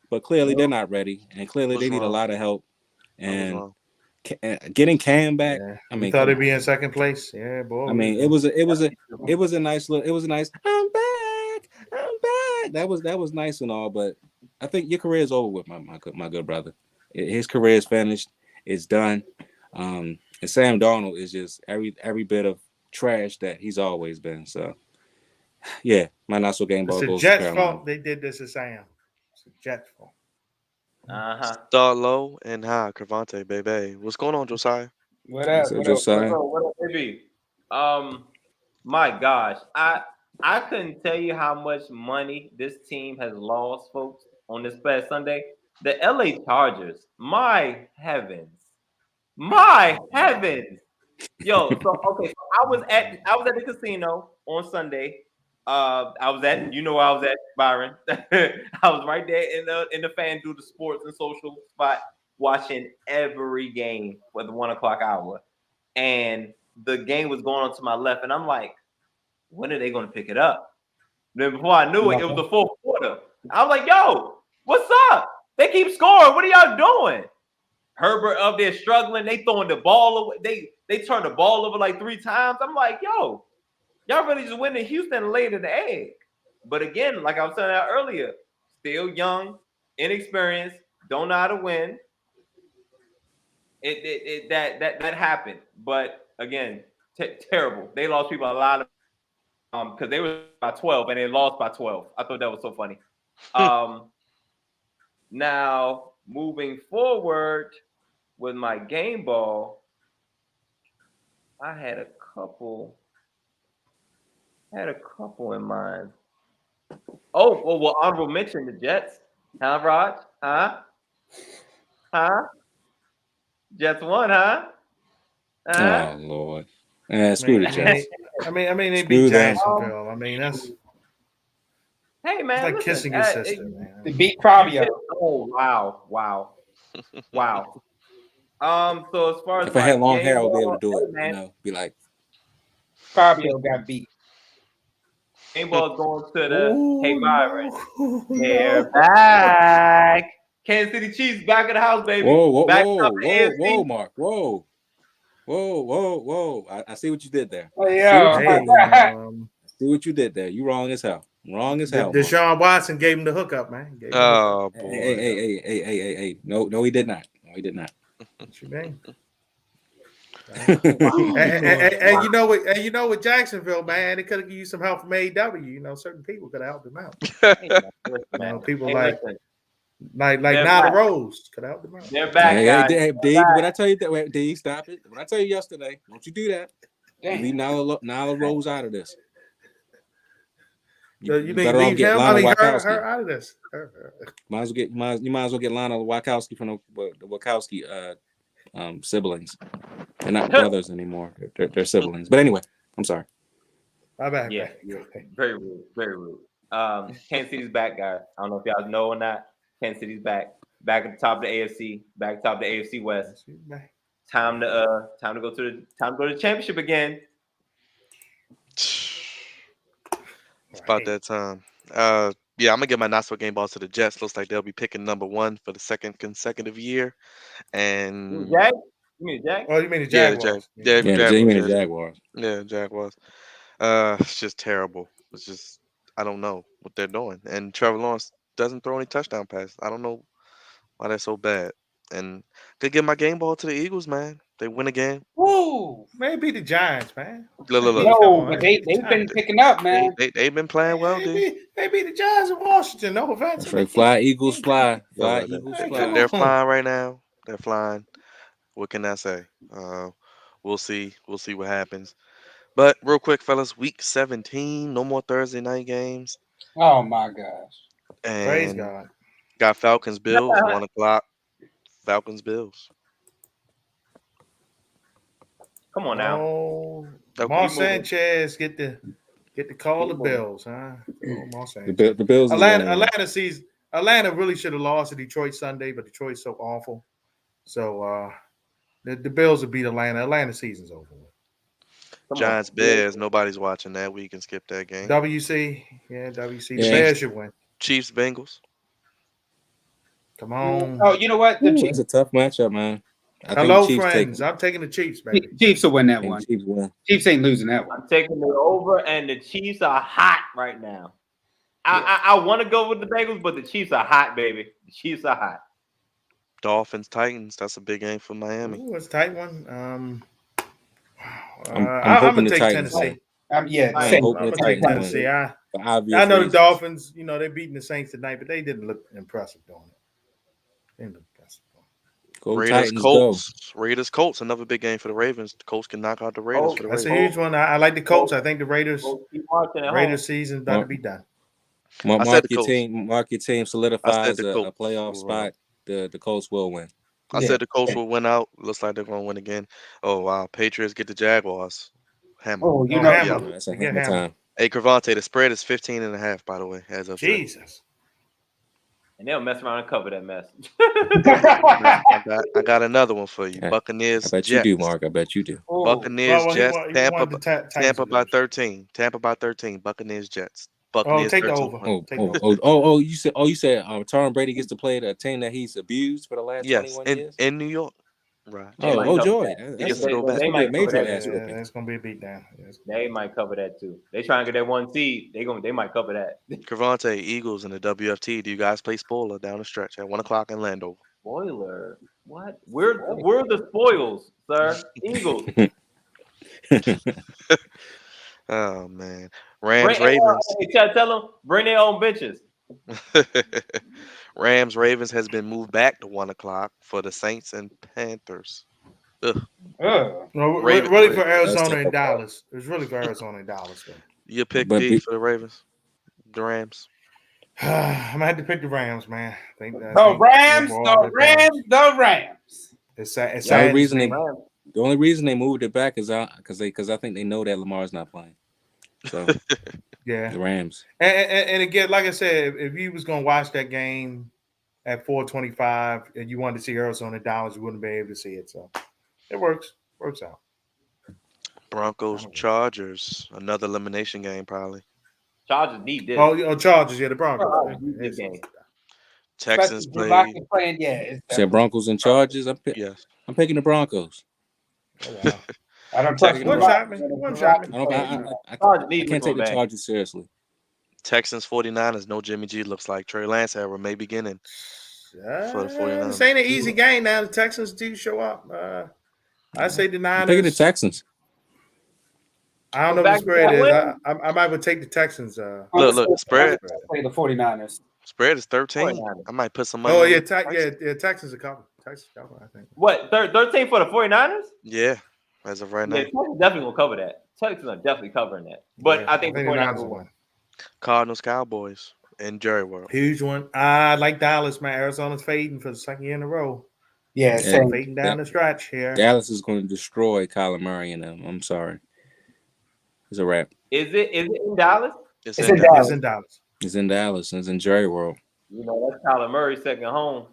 S3: But clearly, they're not ready, and clearly they need a lot of help. And getting Cam back, I mean,
S4: thought they'd be in second place. Yeah, boy.
S3: I mean, it was a nice. I'm back. That was nice and all, but I think your career is over with, my good brother. His career is finished. It's done. And Sam Darnold is just every bit of trash that he's always been. So, yeah, my not so game ball goes to Carolina.
S4: It's the Jets' fault they did this to Sam. It's the Jets' fault.
S1: Start low and high, Crevonte, baby. What's going on, Josiah?
S5: What up,
S3: Josiah?
S2: What up, baby? My gosh, I couldn't tell you how much money this team has lost, folks, on this past Sunday. The LA Chargers. My heavens. My heavens. Yo, so okay, so I was at the casino on Sunday. I was at where I was at, Byron. I was right there in the FanDuel the sports and social spot watching every game for the 1 o'clock hour. And the game was going on to my left, and I'm like, when are they gonna pick it up? Then before I knew it was the fourth quarter. I was like, yo, what's up? They keep scoring. What are y'all doing? Herbert up there struggling. They throwing the ball away. They turned the ball over like 3 times. I'm like, yo, y'all really just went to Houston and laid in the egg. But again, like I was telling you earlier, still young, inexperienced, don't know how to win. That happened. But again, terrible. They lost people a lot of because they were by 12 and they lost by 12. I thought that was so funny. Now moving forward with my game ball, I had a couple in mind. Oh, well, honorable mention the Jets. Huh, Raj? Huh? Jets won, huh?
S3: Oh Lord. Screw the Jets.
S4: I mean, they
S3: Screw
S4: beat
S3: them.
S4: Jacksonville. I mean, that's
S2: Hey man,
S4: like
S2: listen,
S4: kissing your sister, man.
S5: They beat Fabio.
S2: Oh wow. So as far as
S3: If I had
S2: my
S3: long
S2: game
S3: hair, I would be
S2: ball,
S3: able to do it.
S2: hey, man,
S3: You know, be like,
S5: Fabio got beat.
S2: game ball is going to the hey
S4: Ooh,
S2: Byron.
S4: no,
S2: They're
S4: no.
S2: back. Kansas City Chiefs back in the house, baby.
S3: whoa,
S2: Back top of the AFC.
S3: Mark, whoa. I see what you did there.
S5: Oh,
S3: See
S5: yeah.
S3: what you did
S4: Hey,
S3: there. See what you did there. You wrong as hell. Wrong as hell. Mark.
S4: Deshaun Watson gave him the hookup, man. Gave him the hookup.
S1: Oh boy.
S3: Hey. No, he did not. No, he did not.
S4: What you mean? And you know what? And you know what? Jacksonville, man, they could have used some help from AEW. You know, certain people could have helped them out. You know, people like Nada Rose could have helped them out.
S2: They're back, guys.
S3: Hey, Dave, when I tell you that, wait, Dave, stop it. When I tell you yesterday, don't you do that. Leave Nala Rose out of this.
S4: So you mean leave him? I mean, her out of this.
S3: Might as well get Lana Wachowski from the Wachowski siblings. They're not brothers anymore. They're siblings. But anyway, I'm sorry.
S4: My bad.
S2: Yeah, very rude, very rude. Kansas City's back, guys. I don't know if y'all know or not. Kansas City's back at the top of the AFC, back top of the AFC West. Time to go to the championship again.
S1: It's about that time. Yeah, I'm gonna give my not so game balls to the Jets. Looks like they'll be picking number 1 for the second consecutive year. And
S2: Jack? You mean Jack?
S4: Oh, you mean the Jaguars?
S3: You mean the Jaguars?
S1: Yeah, Jaguars. It's just terrible. It's just I don't know what they're doing. And Trevor Lawrence doesn't throw any touchdown passes. I don't know why they're so bad. And could give my game ball to the Eagles, man. They win again.
S5: Woo!
S4: Maybe the Giants, man.
S1: Look.
S5: No, but they've been picking up, man.
S1: They've been playing well, dude.
S4: Maybe the Giants in Washington. No offense.
S3: That's right. Fly, Eagles, fly. Fly, Eagles, fly.
S1: They're flying right now. They're flying. What can I say? We'll see. We'll see what happens. But real quick, fellas, week 17, no more Thursday night games.
S5: Oh my gosh!
S1: And
S4: Praise God.
S1: Got Falcons Bills 1 o'clock. Falcons Bills.
S2: Come on now.
S4: Oh,
S1: Okay,
S4: Mar Sanchez get to call the Bills, huh? Oh, Mar
S3: The Bills.
S4: Atlanta really should have lost to Detroit Sunday, but Detroit's so awful. So the Bills will beat Atlanta. Atlanta season's over.
S1: Giants Bears. Nobody's watching that. We can skip that game.
S4: WC. The
S3: Yeah.
S4: Bears should win.
S1: Chiefs Bengals.
S4: Come on.
S5: Oh, you know what? The
S3: It's a tough matchup, man.
S4: Hello, friends. I'm taking the Chiefs, baby.
S5: Chiefs will win that one.
S3: Chiefs win.
S5: Chiefs ain't losing that one.
S2: I'm taking it over, and the Chiefs are hot right now. I want to go with the Bengals, but the Chiefs are hot, baby. The Chiefs are hot.
S1: Dolphins Titans. That's a big game for Miami.
S4: Ooh, it's a tight one.
S3: I'm
S4: I'm
S3: hoping
S4: gonna
S3: the
S4: take
S3: Titans
S4: Tennessee.
S5: I'm
S4: I'm
S5: hoping
S4: gonna take Tennessee. I know the Dolphins. You know they're beating the Saints tonight, but they didn't look impressive doing it. They didn't look impressive.
S3: Go
S1: Raiders
S3: Titans,
S1: Colts. Raiders Colts. Another big game for the Ravens. The Colts can knock out the Raiders for the
S4: That's
S1: Ravens.
S4: a huge one. I like the Colts. I think the Raiders season about to be done.
S3: Mark your team solidifies a playoff spot. the Colts will win.
S1: I
S5: Yeah.
S1: said the Colts will win out. Looks like they're gonna win again. Oh wow, Patriots get the Jaguars. Hammer.
S5: Oh, you
S4: Oh,
S5: know,
S1: We out.
S4: hammer.
S3: That's a
S4: They get
S3: hammer
S4: hammer.
S3: time.
S1: Hey, Crevonte, the spread is 15.5, by the way, as of today.
S4: Jesus.
S2: And they'll mess around and cover that mess.
S1: I got another one for you.
S3: I
S1: Buccaneers,
S3: bet you do,
S1: Jets.
S3: Mark. I bet you do.
S2: Oh,
S1: Buccaneers, Jets,
S4: He wanted the Titans
S1: Tampa
S4: to
S1: by
S4: lose.
S1: 13. Tampa by 13. Buccaneers, Jets.
S4: Oh,
S1: Buccaneers
S4: take the
S1: 13
S4: over.
S1: point.
S4: Take the over.
S3: You said Tom Brady gets to play the team that he's abused for the last
S1: Yes,
S3: 21 years.
S1: in New York. Right.
S2: they might cover
S3: Joy.
S2: that.
S1: He gets
S3: That's,
S1: to go
S3: that's
S1: back.
S2: They
S3: gonna be a
S2: might cover
S3: major
S2: that
S3: ass
S2: too.
S3: whooping.
S4: It's gonna be a beatdown.
S2: They might cover that too. They trying to get that 1 seed. They might cover that.
S1: Crevonte, Eagles in the WFT. Do you guys play spoiler down the stretch at 1 o'clock in Landover?
S2: Spoiler. What? We're the spoils, sir. Eagles.
S1: Oh man. Rams, Ravens.
S2: Hey, tell them bring their own bitches.
S1: Rams, Ravens has been moved back to 1 o'clock for the Saints and Panthers. Ugh.
S5: ugh.
S4: No,
S1: Raven-
S4: really for
S3: That's
S4: Arizona
S3: tough.
S4: and Dallas. It was really for Arizona and Dallas. Though.
S1: You pick
S3: But
S1: D
S3: be-
S1: for the Ravens? The Rams.
S4: I'm gonna have to pick the Rams, man.
S5: The Rams.
S4: It's
S3: The only
S4: sad.
S3: reason they
S2: Rams.
S3: the only reason they moved it back is because I think they know that Lamar's not playing. So
S4: Yeah.
S3: the Rams.
S4: And again, like I said, if you was gonna watch that game at 4:25 and you wanted to see Arizona and Dallas, you wouldn't be able to see it. So it works out.
S1: Broncos, Chargers. Another elimination game, probably.
S2: Chargers need this.
S4: Oh, Chargers, yeah, the Broncos.
S2: Chargers need this game.
S1: Texans
S5: Especially
S1: play.
S5: playing, yeah. It's
S3: Said Broncos and Chargers.
S1: Yes.
S3: I'm picking the Broncos.
S4: Oh, wow.
S5: I don't
S3: Texans-
S5: trust
S4: One
S3: Broncos.
S4: shot, man. One shot,
S3: I don't. I
S2: Chargers need
S3: can't
S2: this
S3: take
S2: one
S3: the
S2: back.
S3: Chargers seriously.
S1: Texans, 49ers. No Jimmy G. Looks like Trey Lance era may beginning. For the 49ers.
S4: This ain't an easy game now. The Texans do show up. I say the
S3: I'm
S4: Niners.
S3: picking the Texans.
S4: I don't know what the spread is. I might would take the Texans.
S1: Look, the spread.
S5: Play the 49ers.
S1: Spread is 13.
S2: 49ers.
S1: I might put some money.
S4: Oh
S1: on
S4: yeah,
S1: it.
S4: Texans are covered. Texans covered, I think.
S2: What? 13 for the 49ers?
S1: Yeah, as of right now.
S2: Yeah, Texans definitely will cover that. Texans are definitely covering that. But
S4: Yeah,
S2: I think the 49ers will
S4: will
S2: win.
S1: Cardinals, Cowboys, and Jerry World.
S4: Huge one. I like Dallas, man. Arizona's fading for the second year in a row.
S5: Yeah,
S3: Yeah.
S5: same.
S4: Fading down the stretch here.
S3: Dallas is going to destroy Kyler Murray and them. I'm sorry. It's a wrap.
S2: Is it in Dallas?
S1: It's
S5: It's
S1: in
S5: in
S1: Dallas.
S4: It's in Dallas.
S3: It's in Dallas. It's in Jerry World.
S2: You know, that's Kyler Murray's second home.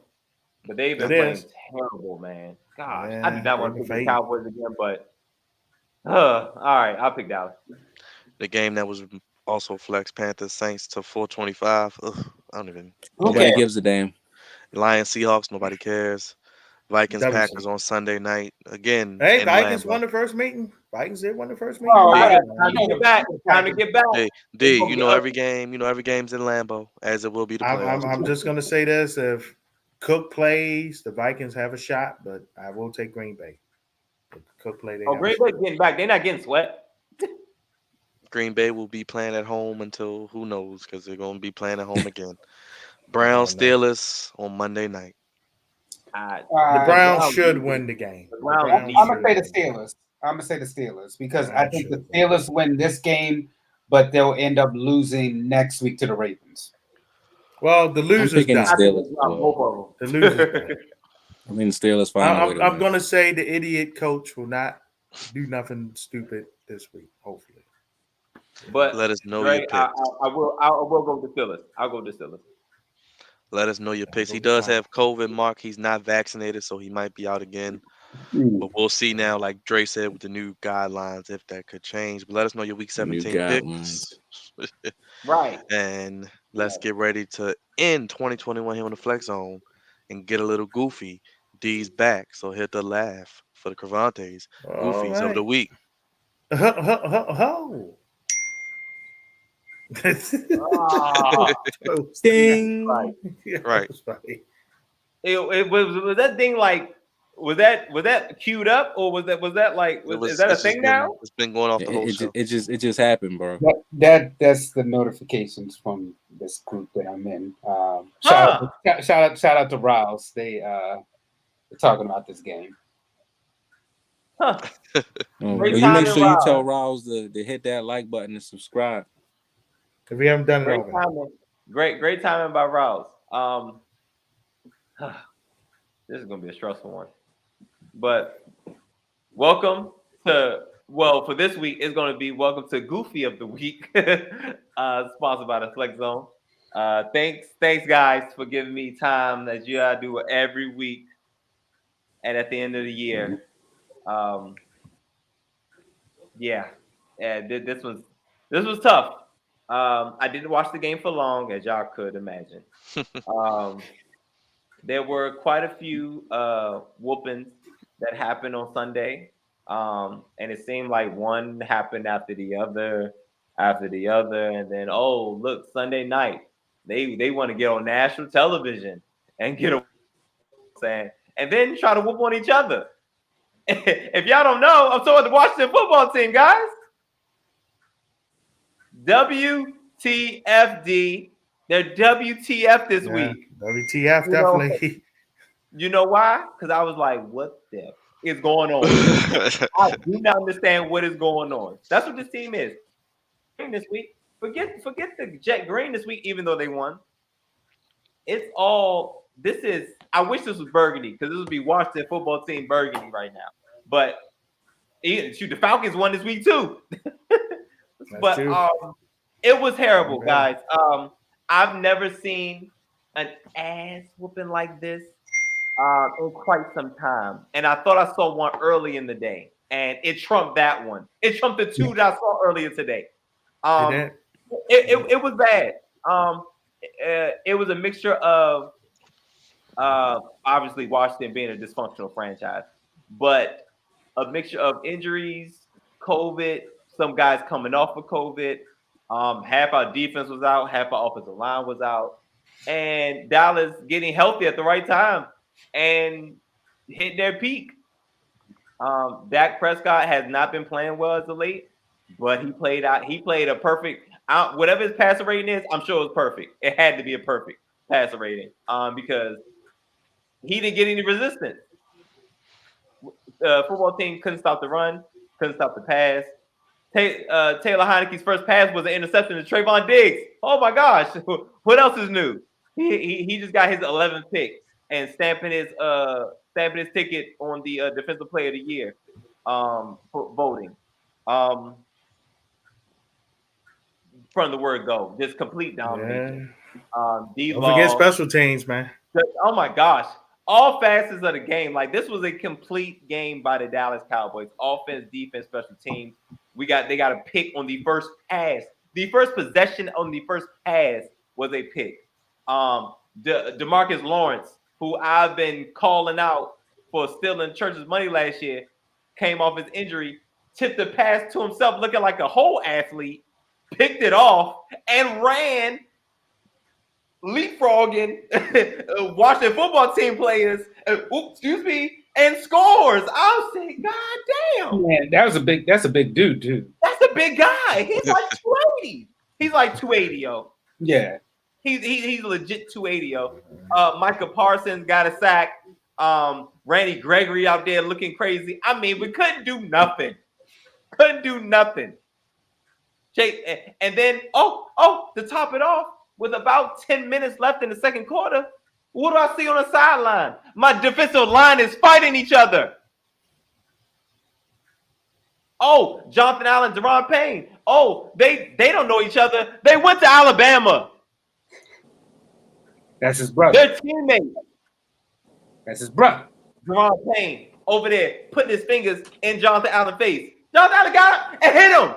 S2: But they've been
S4: It
S2: playing
S4: is.
S2: terrible, man. Gosh,
S4: Yeah,
S2: I do not want
S4: they've
S2: to
S4: been
S2: pick the
S4: fading.
S2: Cowboys again, but all right, I'll pick Dallas.
S1: The game that was also flex Panthers Saints to 425. Ugh, I don't even.
S3: Nobody
S5: Okay.
S3: gives a damn.
S1: Lions Seahawks. Nobody cares. Vikings
S4: WC.
S1: Packers on Sunday night again.
S4: Hey,
S1: in
S4: Vikings
S1: Lambeau.
S4: won the first meeting. Vikings did win the first meeting.
S5: Oh,
S2: All
S5: yeah.
S2: right, time to get back. Time to get back.
S1: D,
S2: gonna
S1: you
S2: be
S1: know
S2: up.
S1: every game. You know every game's in Lambeau, as it will be the playoffs.
S4: I'm just gonna say this: if Cook plays, the Vikings have a shot, but I will take Green Bay. If Cook play, they
S2: Oh,
S4: have
S2: Green
S4: a
S2: Bay getting back. They're not getting swept.
S1: Green Bay will be playing at home until who knows, because they're going to be playing at home again. Browns
S4: Oh, no.
S1: Steelers on Monday night.
S4: The Browns
S2: Browns
S4: should
S2: need
S4: win the game.
S2: The
S4: The
S2: Browns
S4: Browns
S2: need
S5: I'm
S4: should
S5: gonna say the
S4: win the game.
S5: Steelers. I'm gonna say the Steelers because I
S4: Browns
S5: think the
S4: should win.
S5: Steelers win this game, but they'll end up losing next week to the Ravens.
S4: Well, the losers
S3: picking the
S2: I
S4: done.
S2: think
S3: Steelers.
S2: it's not both of
S4: The
S2: them.
S4: losers done.
S3: I mean, the Steelers find a way to
S4: I'm
S3: win.
S4: gonna say the idiot coach will not do nothing stupid this week. Hopefully.
S2: But
S1: Let us know
S2: Dre,
S1: your
S2: I
S1: picks.
S2: will go with the Steelers. I'll go with the Steelers.
S1: Let us know your picks.
S4: go
S1: He
S4: with
S1: does
S4: Tom.
S1: have COVID, Mark. He's not vaccinated, so he might be out again.
S5: Hmm.
S1: But we'll see now, like Dre said, with the new guidelines, if that could change. But let us know your week
S3: New
S1: 17
S3: guidelines.
S1: picks.
S2: Right.
S1: And let's get ready to end 2021 here on the Flex Zone and get a little goofy. D's back, so hit the laugh for the Crevontes.
S4: All
S1: Goofies of the
S4: right.
S1: week.
S4: Ho.
S2: Ah,
S3: Ding.
S2: right.
S1: Right.
S2: It was that thing like was that queued up or was that like is that a
S1: It's just
S2: thing now?
S1: It's been going off the whole show.
S3: It just happened, bro.
S5: That's the notifications from this group that I'm in. Shout out to Rouse. They're talking about this game.
S2: Huh. Great
S3: You
S2: timing,
S3: make sure you
S2: Rob.
S3: tell Rouse to hit that like button and subscribe.
S4: If we haven't done it
S2: Great
S4: already.
S2: timing. Great timing by Rouse. This is gonna be a stressful one. But welcome to for this week it's gonna be welcome to Goofy of the Week, sponsored by the Flex Zone. Thanks guys for giving me time as you do every week, and at the end of the year, this was tough. I didn't watch the game for long, as y'all could imagine. There were quite a few whoopings that happened on Sunday, and it seemed like one happened after the other, and then look, Sunday night they want to get on national television and get a saying, and then try to whoop on each other. If y'all don't know, I'm talking about the Washington football team, guys. WTFD. They're WTF this week.
S4: WTF, definitely.
S2: You know why? Because I was like, what the is going on? I do not understand what is going on. That's what this team is. This week, forget the Jet Green this week, even though they won. It's all this is. I wish this was burgundy because this would be Washington football team burgundy right now. But shoot, the Falcons won this week too. But it was terrible, guys. I've never seen an ass whooping like this in quite some time, and I thought I saw one early in the day, and it trumped that one. It trumped the two that I saw earlier today. It was bad. It was a mixture of obviously Washington being a dysfunctional franchise, but a mixture of injuries, COVID, some guys coming off of COVID. Half our defense was out, half our offensive line was out, and Dallas getting healthy at the right time and hit their peak. Dak Prescott has not been playing well as of late, but he played out. He played a perfect. Whatever his passer rating is, I'm sure it was perfect. It had to be a perfect passer rating because he didn't get any resistance. The football team couldn't stop the run, couldn't stop the pass. Taylor Heineke's first pass was an interception to Trevon Diggs. Oh my gosh, what else is new? He just got his 11th pick and stamping his ticket on the Defensive Player of the Year for voting. From the word go, just complete domination.
S4: Don't forget special teams, man.
S2: Oh my gosh. All facets of the game. Like this was a complete game by the Dallas Cowboys. Offense, defense, special teams. They got a pick on the first pass. The first possession on the first pass was a pick. DeMarcus Lawrence, who I've been calling out for stealing Church's money last year, came off his injury, tipped the pass to himself looking like a whole athlete, picked it off, and ran, leapfrogging Washington football team players, and scores. I was saying, God damn.
S5: Man, that's a big dude, too.
S2: That's a big guy. He's like 280. He's like 280, yo.
S5: Yeah.
S2: He's legit 280, yo. Micah Parsons got a sack. Randy Gregory out there looking crazy. I mean, we couldn't do nothing. And then, to top it off, with about 10 minutes left in the second quarter, what do I see on the sideline? My defensive line is fighting each other. Oh, Jonathan Allen, Deron Payne. Oh, they don't know each other. They went to Alabama.
S5: That's his brother.
S2: They're teammates.
S5: That's his brother.
S2: Deron Payne over there putting his fingers in Jonathan Allen's face. Jonathan Allen got him and hit him.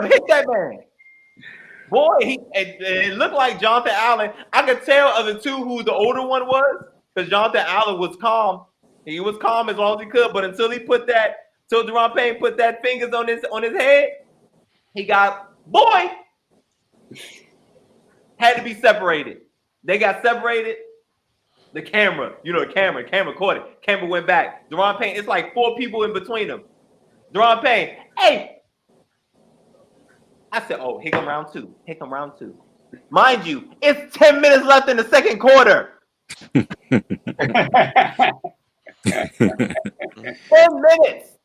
S2: Hit that man. Boy, it looked like Jonathan Allen. I could tell of the two who the older one was because Jonathan Allen was calm. He was calm as long as he could, but until Deron Payne put that fingers on his head, he got had to be separated. They got separated. The camera caught it. Camera went back. Deron Payne, it's like 4 people in between them. Deron Payne, hey. I said, oh, here come round two. Mind you, it's 10 minutes left in the second quarter. 10 minutes.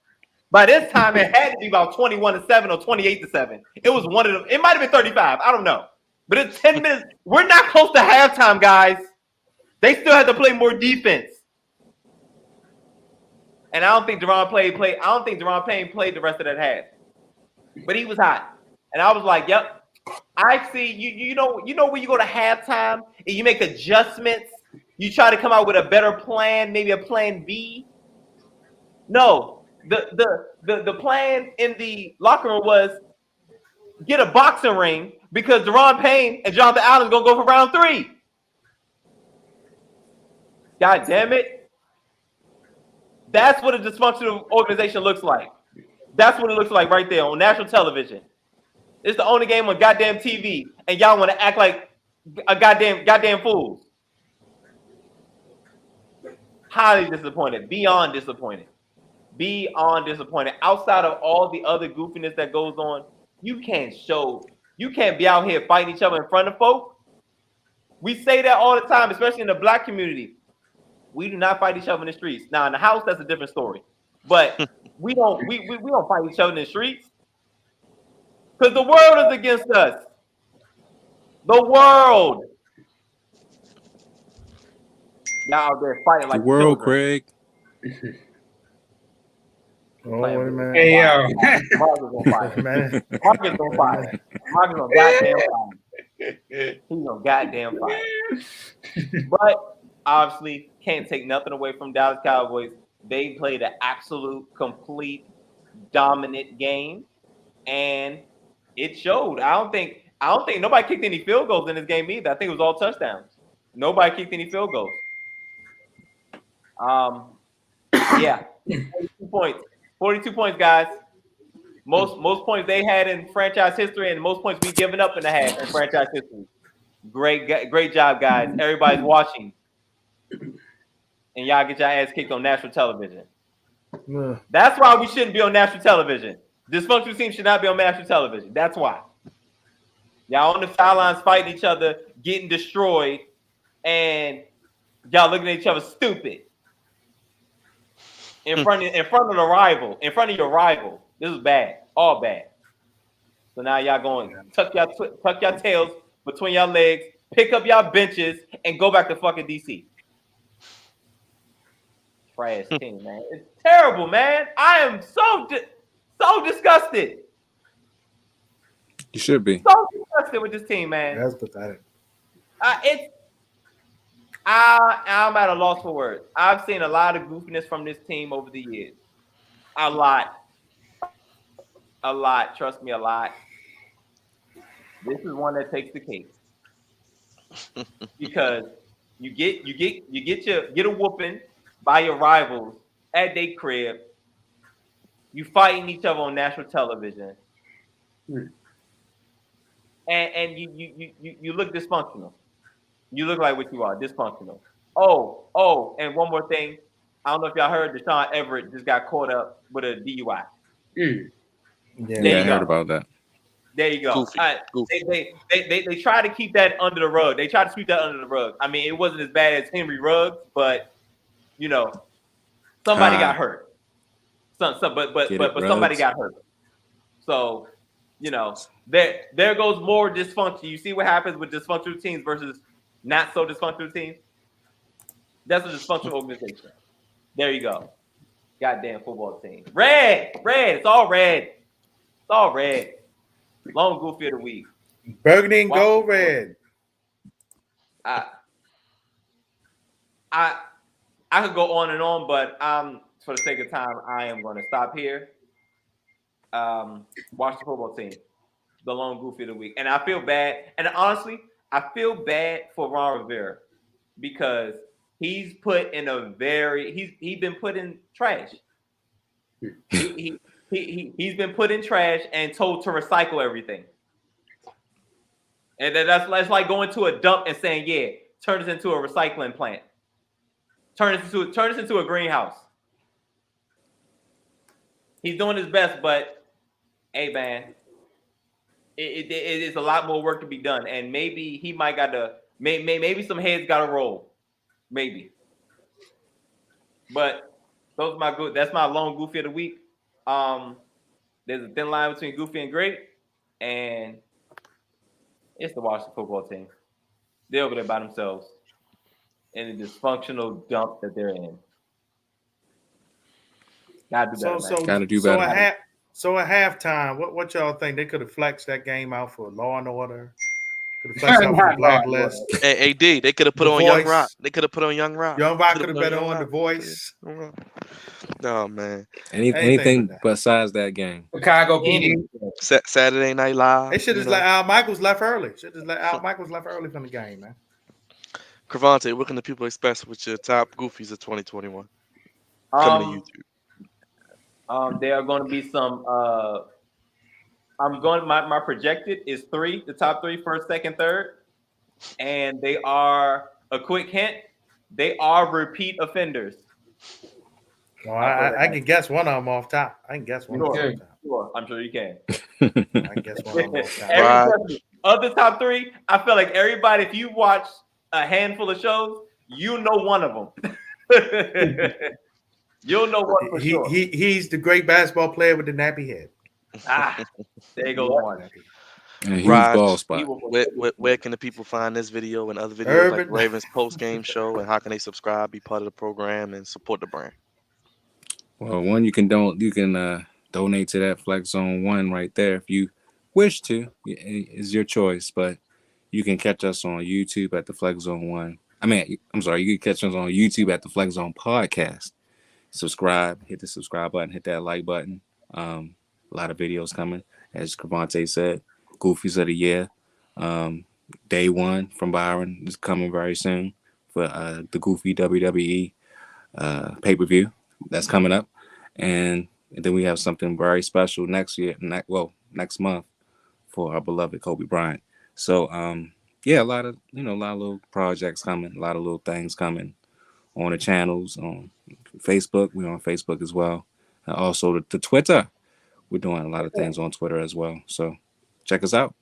S2: By this time, it had to be about 21-7 or 28-7. It was one of them. It might have been 35. I don't know. But it's 10 minutes. We're not close to halftime, guys. They still had to play more defense. And I don't think Deron Payne played the rest of that half. But he was hot. And I was like, yep. I see you know when you go to halftime and you make adjustments, you try to come out with a better plan, maybe a plan B. No, the plan in the locker room was get a boxing ring because Deron Payne and Jonathan Allen gonna go for round 3. God damn it. That's what a dysfunctional organization looks like. That's what it looks like right there on national television. It's the only game on goddamn TV, and y'all want to act like a goddamn fools. Highly disappointed. Beyond disappointed. Outside of all the other goofiness that goes on, you can't be out here fighting each other in front of folk. We say that all the time, especially in the black community. We do not fight each other in the streets. Now in the house, that's a different story. But we don't fight each other in the streets. Because the world is against us. The world. Y'all out there fighting like
S3: the world,
S2: children.
S3: Craig.
S4: Oh, wait a minute.
S5: Hey, yo.
S2: Marcus on fire.
S4: Man.
S2: Marcus on fire. Marcus on goddamn fire. He's on goddamn fire. But obviously, can't take nothing away from Dallas Cowboys. They played an absolute, complete, dominant game, and it showed. I don't think nobody kicked any field goals in this game either. I think it was all touchdowns. Nobody kicked any field goals. Yeah, 42 points, guys. Most points they had in franchise history, and most points we given up in the half in franchise history. Great job, guys. Everybody's watching, and y'all get your ass kicked on national television. That's why we shouldn't be on national television. Dysfunctional teams should not be on national television. That's why. Y'all on the sidelines fighting each other, getting destroyed, and y'all looking at each other stupid in front of the rival, in front of your rival. This is bad, all bad. So now y'all going tuck your tails between your legs, pick up your benches, and go back to fucking DC. Trash team, man. It's terrible, man. I am so disgusted.
S3: You should be.
S2: So disgusted with this team, man.
S4: That's pathetic.
S2: I'm at a loss for words. I've seen a lot of goofiness from this team over the years. A lot. Trust me, a lot. This is one that takes the cake because you get a whooping by your rivals at their crib. You fighting each other on national television, and you look dysfunctional. You look like what you are, dysfunctional. Oh, and one more thing. I don't know if y'all heard Deshaun Everett just got caught up with a DUI.
S3: Yeah, I heard about that.
S2: There you go.
S1: Goofy.
S2: They try to keep that under the rug. They try to sweep that under the rug. I mean, it wasn't as bad as Henry Ruggs, but you know, somebody got hurt. But somebody got hurt. So, you know, there goes more dysfunction. You see what happens with dysfunctional teams versus not so dysfunctional teams? That's a dysfunctional organization. There you go. Goddamn football team. Red. It's all red. It's all red. Lone Goofy of the week.
S4: Burgundy and gold red.
S2: I could go on and on, but for the sake of time, I am going to stop here. Watch the football team. The Lone Goofy of the week. And I feel bad. And honestly, I feel bad for Ron Rivera because he's put in he's been put in trash. He's been put in trash and told to recycle everything. And that's like going to a dump and saying, yeah, turn this into a recycling plant. Turn this into a greenhouse. He's doing his best, but hey, man, it is a lot more work to be done. And maybe he might got to, maybe some heads got to roll. Maybe. But that's my Lone Goofy of the week. There's a thin line between goofy and great, and it's the Washington football team. They're over there by themselves. in the dysfunctional dump that they're in. Gotta do better, man.
S3: Gotta do better.
S4: So at halftime, what y'all think? They could have flexed that game out for Law and Order. Could have flexed out for the Blacklist.
S1: Hey, AD, they could have put
S4: The
S1: on Young
S4: Voice.
S1: Rock. They could have put on Young Rock.
S4: Young Rock could
S1: Coulda
S4: have
S1: put
S4: been
S1: Young
S4: on The
S1: Rock.
S4: Voice.
S1: Oh man.
S3: Anything
S4: but that.
S3: besides that game.
S5: Chicago PD.
S1: Saturday Night Live.
S4: They should have let Al Michaels left early. Should have let Al Michaels left early from the game, man.
S1: Crevonte, what can the people expect with your top goofies of 2021 coming to YouTube?
S2: There are going to be some. My projected is 3, the top 3, first, second, third, and they are a quick hint. They are repeat offenders.
S4: Well, I can guess one of them off top. I can guess one of them off top.
S2: Sure, I'm sure you can.
S4: I can guess one of them off top.
S2: Of the top 3, I feel like everybody, if you watch a handful of shows, you know one of them. You'll know one for sure.
S4: He's the great basketball player with the nappy head.
S2: There you go, one.
S3: And huge ball spot.
S1: Where can the people find this video and other videos like Ravens post game show, and how can they subscribe, be part of the program, and support the brand?
S3: Well, one, you can donate to that Flex Zone 1 right there if you wish to. It's your choice, but you can catch us on YouTube at the Flex Zone 1. I'm sorry, you can catch us on YouTube at the Flex Zone Podcast. Subscribe, hit the subscribe button, hit that like button. A lot of videos coming, as Crevonte said. Goofies of the year. Day 1 from Byron is coming very soon for the Goofy WWE pay-per-view that's coming up. And then we have something very special next month for our beloved Kobe Bryant. So a lot of little projects coming, a lot of little things coming on the channels, on Facebook. We're on Facebook as well. And also the Twitter. We're doing a lot of things on Twitter as well. So check us out.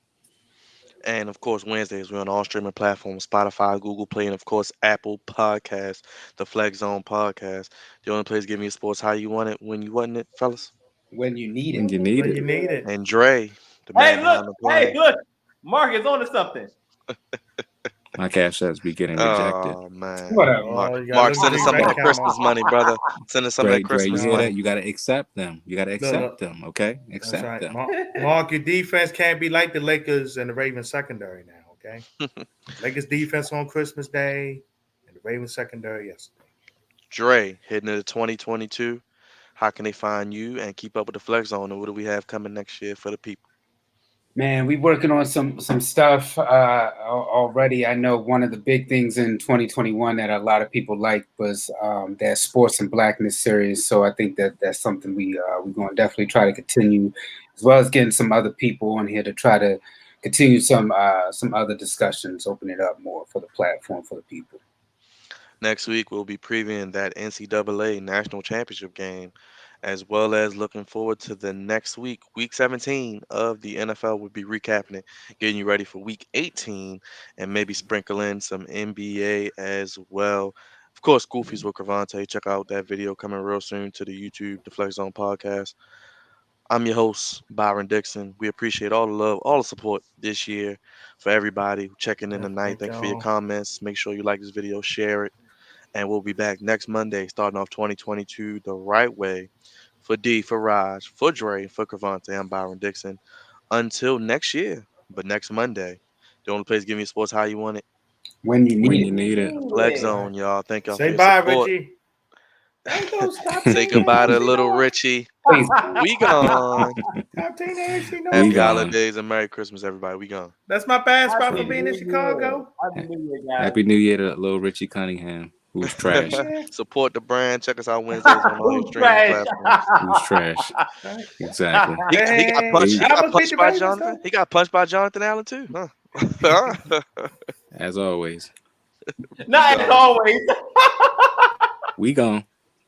S1: And of course, Wednesdays we're on all streaming platforms: Spotify, Google Play, and of course Apple Podcasts, the Flex Zone Podcast. The only place giving you sports how you want it, when you want it, fellas.
S5: When you need it.
S3: When you need it.
S4: You need it.
S1: And Dre, the man behind the plan.
S2: Look, Mark is on to something.
S3: My cash apps be getting rejected.
S1: Oh man,
S5: Whatever.
S1: Mark, send us some of that Christmas money, brother. Send us some of that Christmas
S3: you hear
S1: money.
S3: that? You gotta accept them. You gotta accept them. Okay, accept them.
S4: Mark, your defense can't be like the Lakers and the Ravens secondary now. Okay, Lakers defense on Christmas Day and the Ravens secondary yesterday.
S1: Dre, heading into 2022, how can they find you and keep up with the Flex Zone? And what do we have coming next year for the people?
S5: Man, we working on some stuff already. I know one of the big things in 2021 that a lot of people liked was that Sports and Blackness series. So I think that's something we're going to definitely try to continue, as well as getting some other people on here to try to continue some other discussions, open it up more for the platform for the people.
S1: Next week, we'll be previewing that NCAA National Championship game, as well as looking forward to the next week, Week 17 of the NFL. We'll be recapping it, getting you ready for Week 18, and maybe sprinkle in some NBA as well. Of course, Goofies with Crevonte. Check out that video coming real soon to the YouTube, the Flex Zone Podcast. I'm your host, Byron Dixon. We appreciate all the love, all the support this year for everybody checking in tonight. Thank you for your comments. Make sure you like this video, share it. And we'll be back next Monday, starting off 2022 the right way. For D, for Raj, for Dre, for Crevonte, I'm Byron Dixon. Until next year, but next Monday, the only place giving you sports how you want it.
S5: When you need
S3: it.
S1: Flex Zone, y'all. Thank y'all
S4: Say
S1: for
S4: bye,
S1: your support.
S4: Richie.
S1: Say goodbye to little Richie. We gone. Happy holidays and Merry Christmas, everybody. We gone.
S4: That's my bad spot for being in Chicago.
S3: Happy New Year to little Richie Cunningham, who's trash.
S1: Support the brand. Check us out Wednesdays on all your streaming platforms.
S3: Who's trash. Exactly.
S1: He got punched. He got punched by Jonathan. He got punched by Jonathan Allen too. Huh?
S3: As always.
S2: Not as always.
S3: We gone.